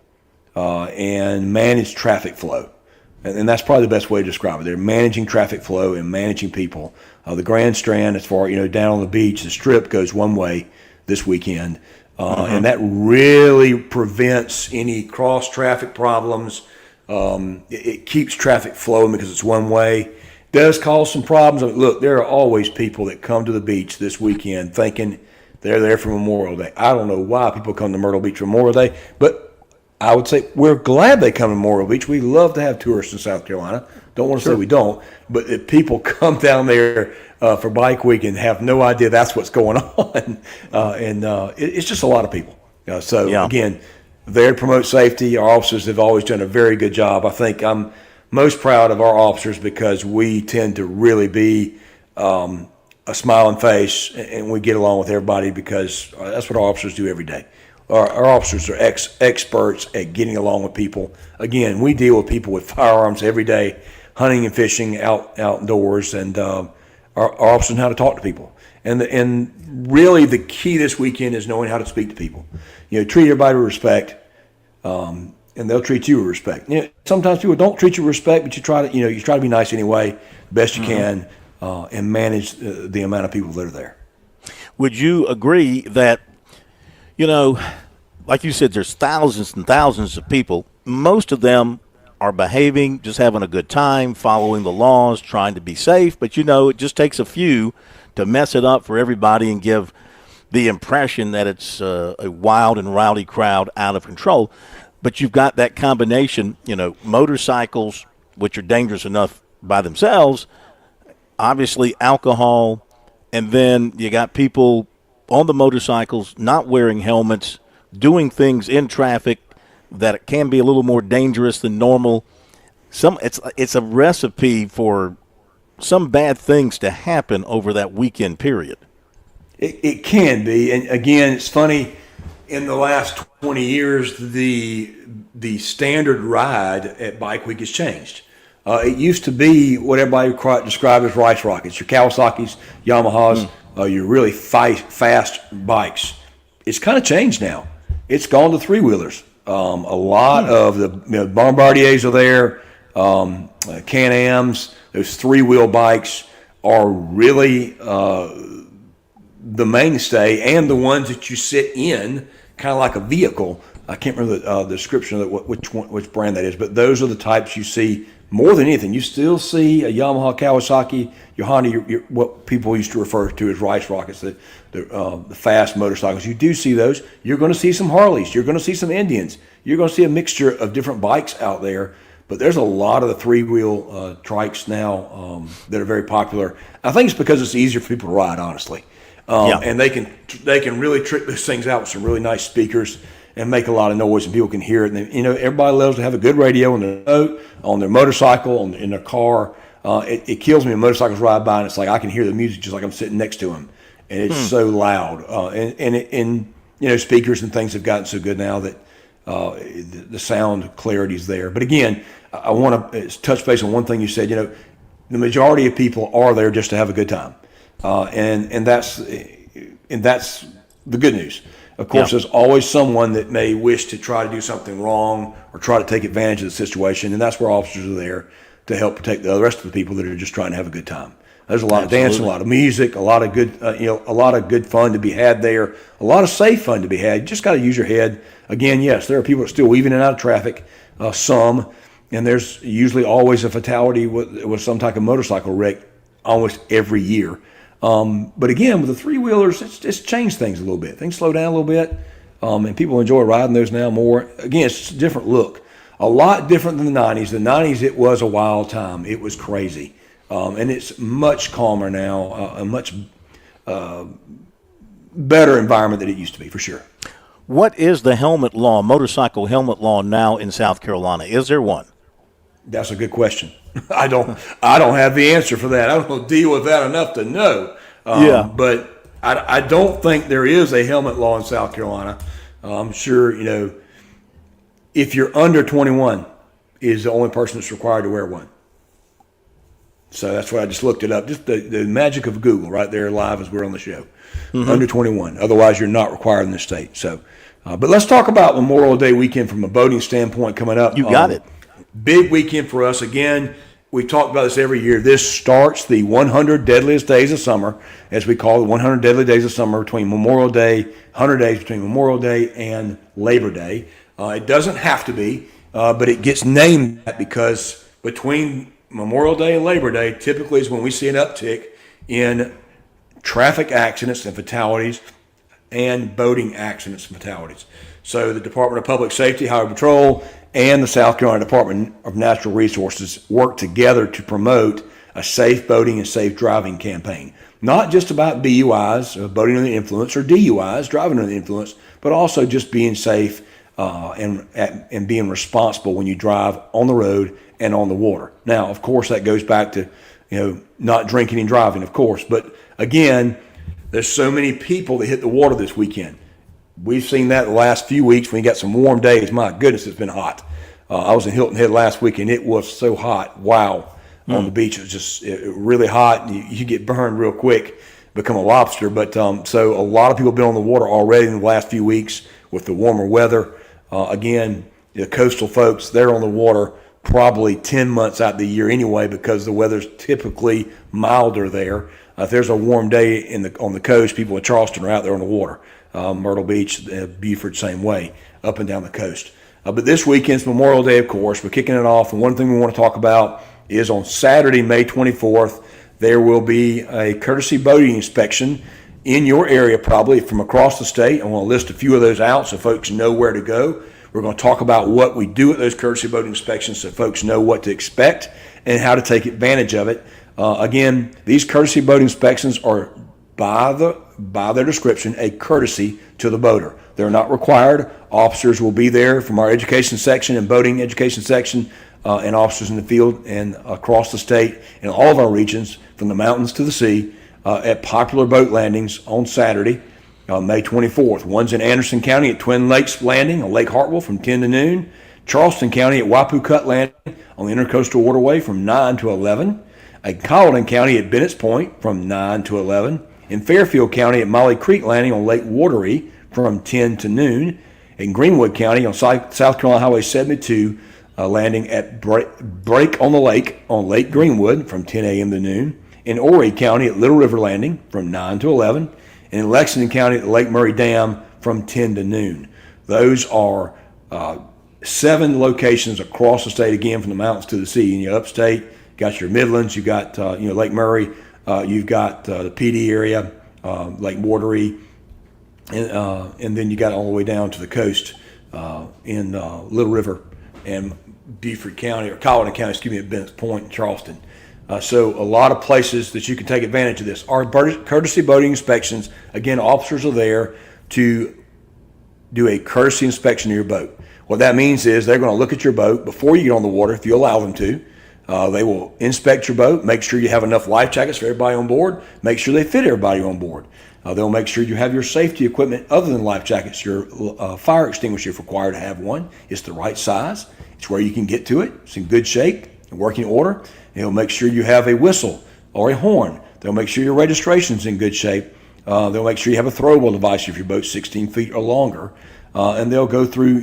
and manage traffic flow. And that's probably the best way to describe it. They're managing traffic flow and managing people. The Grand Strand, as far down on the beach, the Strip goes one way this weekend. And that really prevents any cross-traffic problems. It keeps traffic flowing because it's one way. Does cause some problems. I mean, look, there are always people that come to the beach this weekend thinking they're there for Memorial Day. I don't know why people come to Myrtle Beach for Memorial Day, but I would say we're glad they come to Memorial Beach. We love to have tourists in South Carolina. Don't want to say we don't, but if people come down there for Bike Week and have no idea that's what's going on, it's just a lot of people. Again, there to promote safety. Our officers have always done a very good job. I think I'm most proud of our officers because we tend to really be a smiling face, and we get along with everybody because that's what our officers do every day. Our officers are experts at getting along with people. Again, we deal with people with firearms every day, hunting and fishing outdoors, and our officers know how to talk to people. And really the key this weekend is knowing how to speak to people. Treat everybody with respect, and they'll treat you with respect. Sometimes people don't treat you with respect, but you try to be nice anyway, best you can. and manage the amount of people that are there. Would you agree that, like you said, there's thousands and thousands of people. Most of them are behaving, just having a good time, following the laws, trying to be safe. But, it just takes a few to mess it up for everybody and give the impression that it's a wild and rowdy crowd out of control. But you've got that combination, motorcycles, which are dangerous enough by themselves, obviously alcohol, and then you got people on the motorcycles not wearing helmets, doing things in traffic that can be a little more dangerous than normal. It's a recipe for some bad things to happen over that weekend period. It can be, and again, it's funny. In the last 20 years, the standard ride at Bike Week has changed. It used to be what everybody described as rice rockets, your Kawasaki's, Yamahas, your really fast bikes. It's kind of changed now. It's gone to three-wheelers. A lot of the Bombardiers are there, Can-Ams, those three-wheel bikes are really the mainstay, and the ones that you sit in, kind of like a vehicle. I can't remember the description of which brand that is, but those are the types you see more than anything. You still see a Yamaha, Kawasaki, your Honda, what people used to refer to as rice rockets, the fast motorcycles. You do see those. You're going to see some Harleys. You're going to see some Indians. You're going to see a mixture of different bikes out there. But there's a lot of the three-wheel trikes now that are very popular. I think it's because it's easier for people to ride, honestly. And they can really trick those things out with some really nice speakers and make a lot of noise, and people can hear it. And everybody loves to have a good radio on their boat, on their motorcycle, in their car. It kills me when motorcycles ride by and it's like I can hear the music just like I'm sitting next to them, and it's so loud. And speakers and things have gotten so good now that the sound clarity is there. But again, I want to touch base on one thing you said. The majority of people are there just to have a good time, and that's the good news. Of course, there's always someone that may wish to try to do something wrong or try to take advantage of the situation, and that's where officers are there to help protect the rest of the people that are just trying to have a good time. There's a lot of dancing, a lot of music, a lot of good fun to be had there, a lot of safe fun to be had. You just got to use your head. Again, yes, there are people that are still weaving in and out of traffic, some, and there's usually always a fatality with some type of motorcycle wreck almost every year. But again, with the three-wheelers, it's changed things a little bit. Things slow down a little bit, and people enjoy riding those now more. Again, it's a different look. A lot different than the 90s. The 90s, it was a wild time. It was crazy. And it's much calmer now, a much better environment than it used to be, for sure. What is the helmet law, motorcycle helmet law now in South Carolina? Is there one? That's a good question. I don't have the answer for that. I don't deal with that enough to know. But I don't think there is a helmet law in South Carolina. I'm sure, if you're under 21 is the only person that's required to wear one. So that's why I just looked it up. Just the magic of Google right there live as we're on the show. Mm-hmm. Under 21. Otherwise, you're not required in the state. So, but let's talk about Memorial Day weekend from a boating standpoint coming up. You got it. Big weekend for us. Again, we talk about this every year. This starts the 100 deadliest days of summer, as we call it, 100 deadly days of summer between Memorial Day, 100 days between Memorial Day and Labor Day. It doesn't have to be, but it gets named that because between Memorial Day and Labor Day typically is when we see an uptick in traffic accidents and fatalities and boating accidents and fatalities. So the Department of Public Safety, Highway Patrol, and the South Carolina Department of Natural Resources work together to promote a safe boating and safe driving campaign. Not just about BUIs, boating under the influence, or DUIs, driving under the influence, but also just being safe and being responsible when you drive on the road and on the water. Now, of course, that goes back to not drinking and driving, of course. But again, there's so many people that hit the water this weekend. We've seen that the last few weeks when you got some warm days. My goodness, it's been hot. I was in Hilton Head last week, and it was so hot. Wow. On the beach, it was just really hot. And you get burned real quick, become a lobster. But so a lot of people have been on the water already in the last few weeks with the warmer weather. Again, the coastal folks, they're on the water probably 10 months out of the year anyway, because the weather's typically milder there. If there's a warm day on the coast, people in Charleston are out there on the water. Myrtle Beach, Beaufort, same way, up and down the coast. But this weekend's Memorial Day, of course. We're kicking it off, and one thing we want to talk about is on Saturday, May 24th, there will be a courtesy boating inspection in your area, probably from across the state. I want to list a few of those out so folks know where to go. We're going to talk about what we do at those courtesy boating inspections so folks know what to expect and how to take advantage of it. Again, these courtesy boat inspections are, by their description, a courtesy to the boater. They're not required. Officers will be there from our education section and boating education section, and officers in the field and across the state in all of our regions, from the mountains to the sea, at popular boat landings on Saturday, May 24th. One's in Anderson County at Twin Lakes Landing on Lake Hartwell from 10 to noon. Charleston County at Waipu Cut Landing on the Intercoastal Waterway from 9 to 11. In Colleton County at Bennett's Point from 9 to 11. In Fairfield County at Molly Creek Landing on Lake Watery from 10 to noon. In Greenwood County on South Carolina Highway 72, landing at Break on the Lake on Lake Greenwood from 10 a.m. to noon. In Horry County at Little River Landing from 9 to 11. And in Lexington County at the Lake Murray Dam from 10 to noon. Those are 7 locations across the state, again, from the mountains to the sea. In your upstate, you got your Midlands, you got Lake Murray, you've got the PD area, Lake Watery, and then you got all the way down to the coast in Little River and Beaufort County, or Colleton County, at Bennett's Point and Charleston. So a lot of places that you can take advantage of this. Our courtesy boating inspections, again, officers are there to do a courtesy inspection of your boat. What that means is they're going to look at your boat before you get on the water, if you allow them to. They will inspect your boat, make sure you have enough life jackets for everybody on board, make sure they fit everybody on board. They'll make sure you have your safety equipment other than life jackets. Your fire extinguisher, if required to have one, it's the right size. It's where you can get to it. It's in good shape, in working order. They'll make sure you have a whistle or a horn. They'll make sure your registration's in good shape. They'll make sure you have a throwable device if your boat's 16 feet or longer. And they'll go through,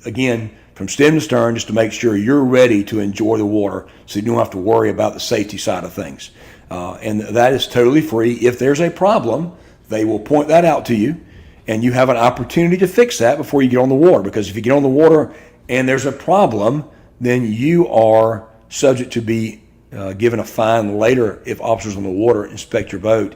again, from stem to stern, just to make sure you're ready to enjoy the water so you don't have to worry about the safety side of things. And that is totally free. If there's a problem, they will point that out to you, and you have an opportunity to fix that before you get on the water. Because if you get on the water and there's a problem, then you are subject to be given a fine later if officers on the water inspect your boat.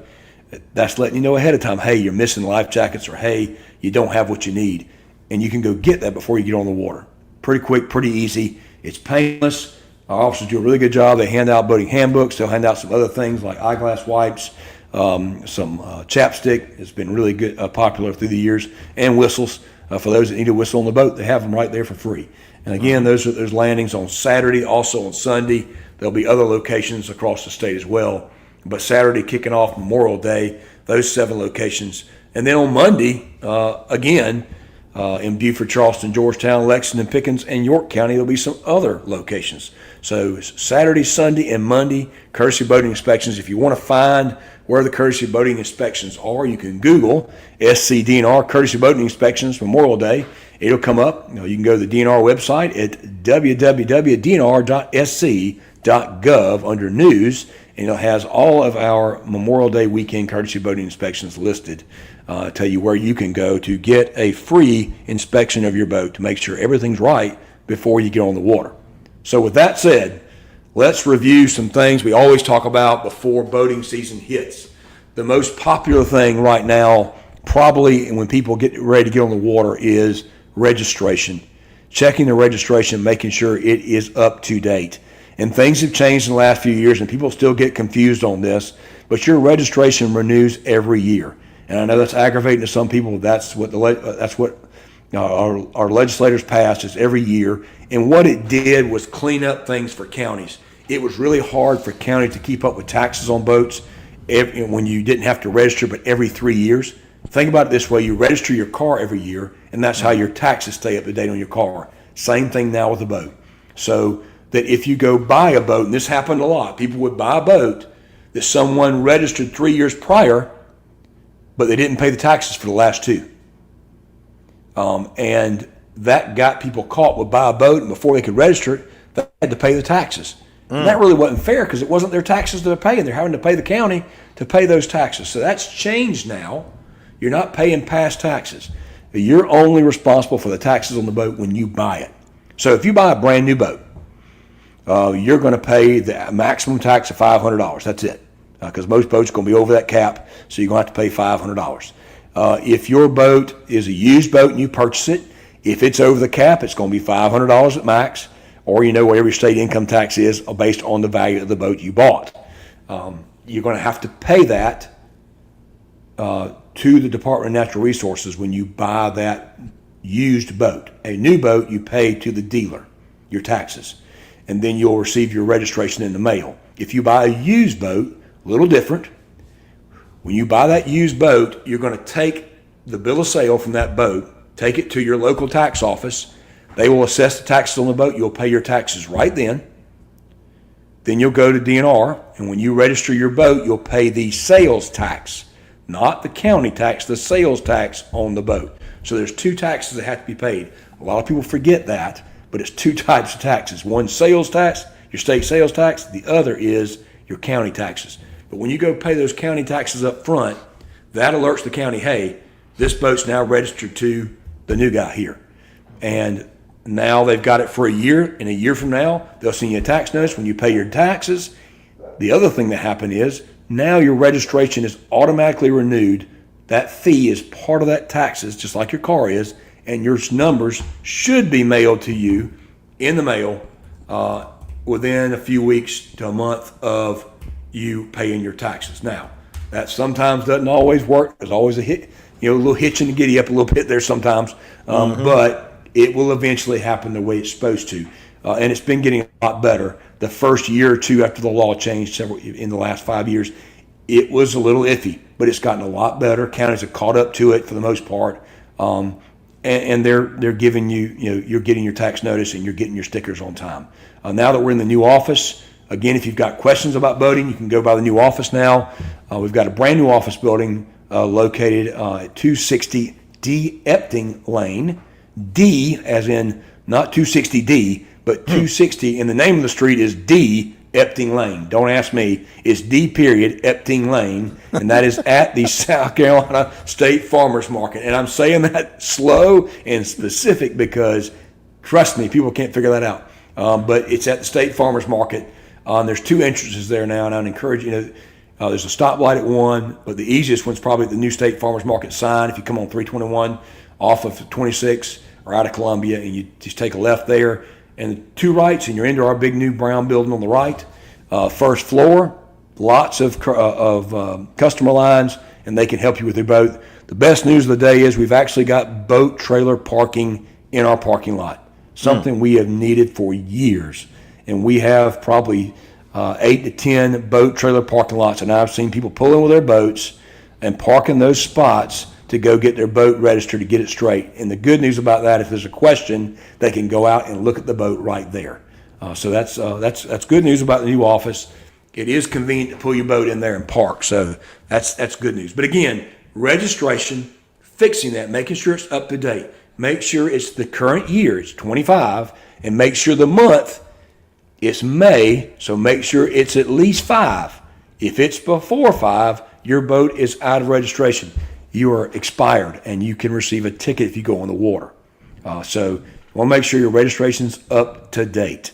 That's letting you know ahead of time, hey, you're missing life jackets, or hey, you don't have what you need. And you can go get that before you get on the water. Pretty quick, pretty easy. It's painless. Our officers do a really good job. They hand out boating handbooks. They'll hand out some other things like eyeglass wipes, some chapstick. It's been really good, popular through the years, and whistles. For those that need a whistle on the boat, they have them right there for free. And again, there's landings on Saturday, also on Sunday. There'll be other locations across the state as well. But Saturday, kicking off Memorial Day, those 7 locations. And then on Monday, again, in Beaufort, Charleston, Georgetown, Lexington, Pickens, and York County, there'll be some other locations. So Saturday, Sunday, and Monday, courtesy boating inspections. If you want to find where the courtesy boating inspections are, you can Google SCDNR Courtesy Boating Inspections Memorial Day. It'll come up. You can go to the DNR website at www.dnr.sc.gov under News, and it has all of our Memorial Day weekend courtesy boating inspections listed. Tell you where you can go to get a free inspection of your boat to make sure everything's right before you get on the water. So with that said, let's review some things we always talk about before boating season hits. The most popular thing right now, probably when people get ready to get on the water, is registration. Checking the registration, making sure it is up to date. And things have changed in the last few years, and people still get confused on this, but your registration renews every year. And I know that's aggravating to some people. That's what our legislators passed, is every year. And what it did was clean up things for counties. It was really hard for counties to keep up with taxes on boats when you didn't have to register, but every 3 years. Think about it this way: you register your car every year, and that's how your taxes stay up to date on your car. Same thing now with a boat. So that if you go buy a boat, and this happened a lot, people would buy a boat that someone registered 3 years prior, but they didn't pay the taxes for the last 2. And that got people caught. Would buy a boat, and before they could register it, they had to pay the taxes. And that really wasn't fair because it wasn't their taxes they're paying. They're having to pay the county to pay those taxes. So that's changed now. You're not paying past taxes. You're only responsible for the taxes on the boat when you buy it. So if you buy a brand new boat, you're going to pay the maximum tax of $500. That's it. Because most boats are going to be over that cap, so you're going to have to pay $500. If your boat is a used boat and you purchase it, if it's over the cap, it's going to be $500 at max, or whatever your state income tax is based on the value of the boat you bought. You're going to have to pay that to the Department of Natural Resources when you buy that used boat. A new boat, you pay to the dealer your taxes, and then you'll receive your registration in the mail. If you buy a used boat, a little different. When you buy that used boat, you're going to take the bill of sale from that boat, take it to your local tax office. They will assess the taxes on the boat. You'll pay your taxes right then. Then you'll go to DNR, and when you register your boat, you'll pay the sales tax, not the county tax, the sales tax on the boat. So there's two taxes that have to be paid. A lot of people forget that, but it's two types of taxes. One, sales tax, your state sales tax. The other is your county taxes. But when you go pay those county taxes up front, that alerts the county, hey, this boat's now registered to the new guy here. And now they've got it for a year, and a year from now, they'll send you a tax notice when you pay your taxes. The other thing that happened is now your registration is automatically renewed. That fee is part of that taxes, just like your car is, and your numbers should be mailed to you in the mail within a few weeks to a month of you paying your taxes. Now, that sometimes doesn't always work. There's always a little hitch in the giddy up a little bit there sometimes, but it will eventually happen the way it's supposed to. And it's been getting a lot better. The first year or two after the law changed in the last 5 years, it was a little iffy, but it's gotten a lot better. Counties have caught up to it for the most part. And they're giving you're getting your tax notice and you're getting your stickers on time. Now that we're in the new office, again, if you've got questions about boating, you can go by the new office now. We've got a brand new office building located at 260 D Epting Lane. D as in not 260D, but 260, and the name of the street is D Epting Lane. Don't ask me. It's D period Epting Lane, and that is at the South Carolina State Farmers Market. And I'm saying that slow and specific because, trust me, people can't figure that out. But it's at the State Farmers Market. There's two entrances there now, and I'd encourage you. There's a stoplight at one, but the easiest one's probably the new State Farmers Market sign. If you come on 321 off of 26 or out of Columbia, and you just take a left there, and two rights, and you're into our big new brown building on the right. First floor, lots of customer lines, and they can help you with your boat. The best news of the day is we've actually got boat trailer parking in our parking lot, something we have needed for years. And we have probably 8 to 10 boat trailer parking lots, and I've seen people pull in with their boats and park in those spots to go get their boat registered to get it straight. And the good news about that, if there's a question, they can go out and look at the boat right there. So that's good news about the new office. It is convenient to pull your boat in there and park, so that's good news. But again, registration, fixing that, making sure it's up to date. Make sure it's the current year, it's 25, and make sure the month, it's May, so make sure it's at least 5. If it's before 5, your boat is out of registration. You are expired, and you can receive a ticket if you go on the water. So you want to make sure your registration's up to date.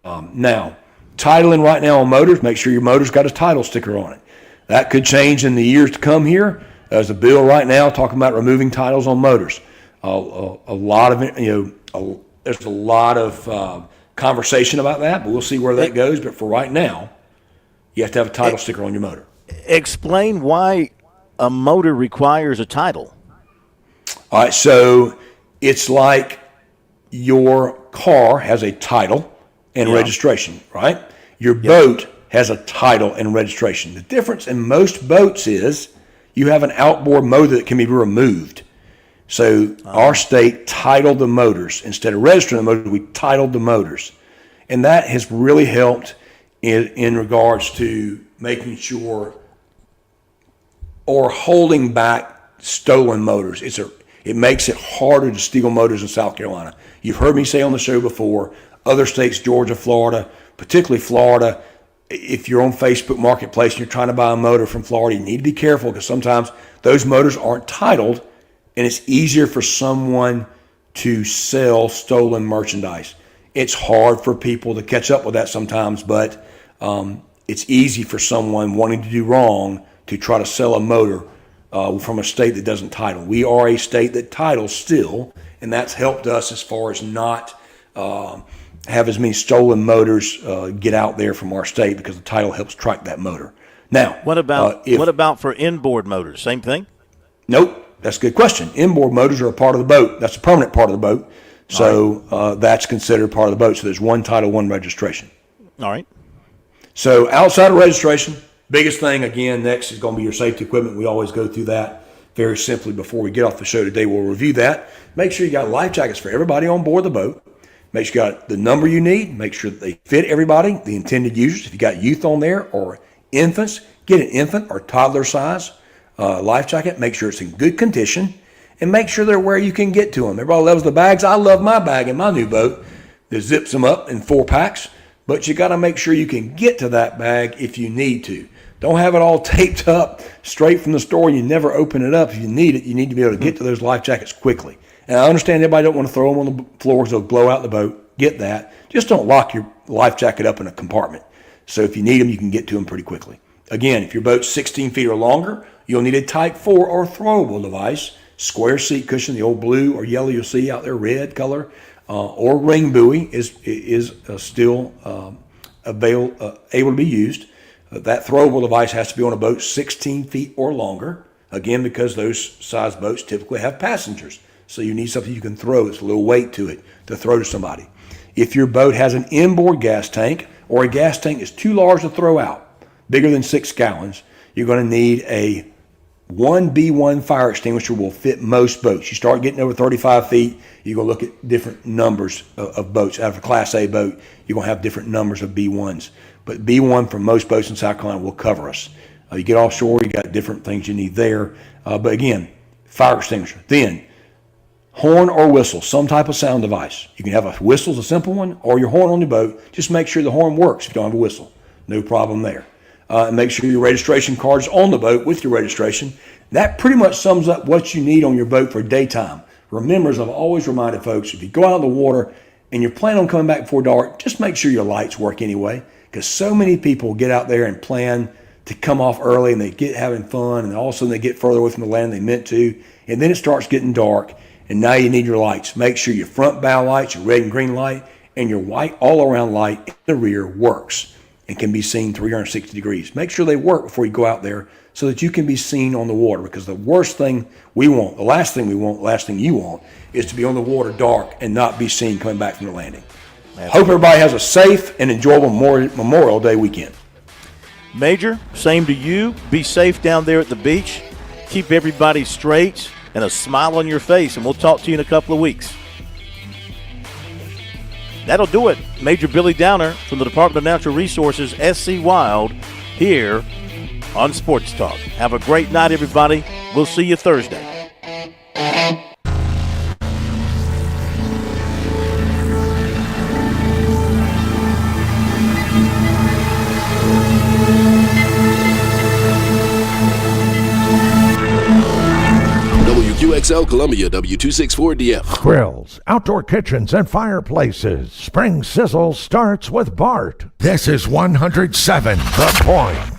Now, titling right now on motors, make sure your motor's got a title sticker on it. That could change in the years to come here. There's a bill right now talking about removing titles on motors. A lot of there's a lot of conversation about that, but we'll see where that goes. But for right now, you have to have a title sticker on your motor. Explain why a motor requires a title. All right, so it's like your car has a title and registration, right? Your boat has a title and registration. The difference in most boats is you have an outboard motor that can be removed. So our state titled the motors. Instead of registering the motors, we titled the motors. And that has really helped in regards to making sure or holding back stolen motors. It makes it harder to steal motors in South Carolina. You've heard me say on the show before, other states, Georgia, Florida, particularly Florida. If you're on Facebook Marketplace and you're trying to buy a motor from Florida, you need to be careful because sometimes those motors aren't titled, and it's easier for someone to sell stolen merchandise. It's hard for people to catch up with that sometimes, but it's easy for someone wanting to do wrong to try to sell a motor from a state that doesn't title. We are a state that titles still, and that's helped us as far as not have as many stolen motors get out there from our state because the title helps track that motor. Now, what about for inboard motors? Same thing? Nope. That's a good question. Inboard motors are a part of the boat. That's a permanent part of the boat. So that's considered part of the boat. So there's one title, one registration. All right. So outside of registration, biggest thing, again, next is going to be your safety equipment. We always go through that very simply before we get off the show today. We'll review that. Make sure you got life jackets for everybody on board the boat. Make sure you got the number you need. Make sure that they fit everybody, the intended users. If you got youth on there or infants, get an infant or toddler size life jacket. Make sure it's in good condition, and make sure they're where you can get to them. Everybody loves the bags. I love my bag in my new boat that zips them up in 4 packs, but you got to make sure you can get to that bag if you need to. Don't have it all taped up straight from the store and you never open it up. If you need it, you need to be able to get to those life jackets quickly. And I understand everybody don't want to throw them on the floor because they'll blow out the boat. Get that. Just don't lock your life jacket up in a compartment. So if you need them, you can get to them pretty quickly. Again, if your boat's 16 feet or longer, you'll need a Type 4 or throwable device, square seat cushion, the old blue or yellow you'll see out there, red color, or ring buoy is still able to be used. That throwable device has to be on a boat 16 feet or longer, again, because those size boats typically have passengers. So you need something you can throw. It's a little weight to it to throw to somebody. If your boat has an inboard gas tank or a gas tank is too large to throw out, bigger than 6 gallons, you're going to need a 1B1 fire extinguisher will fit most boats. You start getting over 35 feet, you're going to look at different numbers of boats. Out of a Class A boat, you're going to have different numbers of B1s. But B1 for most boats in South Carolina will cover us. You get offshore, you got different things you need there. But again, fire extinguisher. Then, horn or whistle, some type of sound device. You can have a whistle, a simple one, or your horn on the boat. Just make sure the horn works if you don't have a whistle. No problem there. And make sure your registration card's on the boat with your registration. That pretty much sums up what you need on your boat for daytime. Remember, as I've always reminded folks, if you go out in the water and you're planning on coming back before dark, just make sure your lights work anyway, because so many people get out there and plan to come off early and they get having fun, and all of a sudden they get further away from the land than they meant to, and then it starts getting dark, and now you need your lights. Make sure your front bow lights, your red and green light, and your white all-around light in the rear works and can be seen 360 degrees. Make sure they work before you go out there so that you can be seen on the water, because the worst thing we want, the last thing we want, the last thing you want, is to be on the water dark and not be seen coming back from the landing. Hope everybody has a safe and enjoyable Memorial Day weekend. Major, same to you. Be safe down there at the beach. Keep everybody straight and a smile on your face, and we'll talk to you in a couple of weeks. That'll do it. Major Billy Downer from the Department of Natural Resources, SC Wild, here on Sports Talk. Have a great night, everybody. We'll see you Thursday. WQXL Columbia, W264DF. Grills, outdoor kitchens, and fireplaces. Spring Sizzle starts with Bart. This is 107 The Point.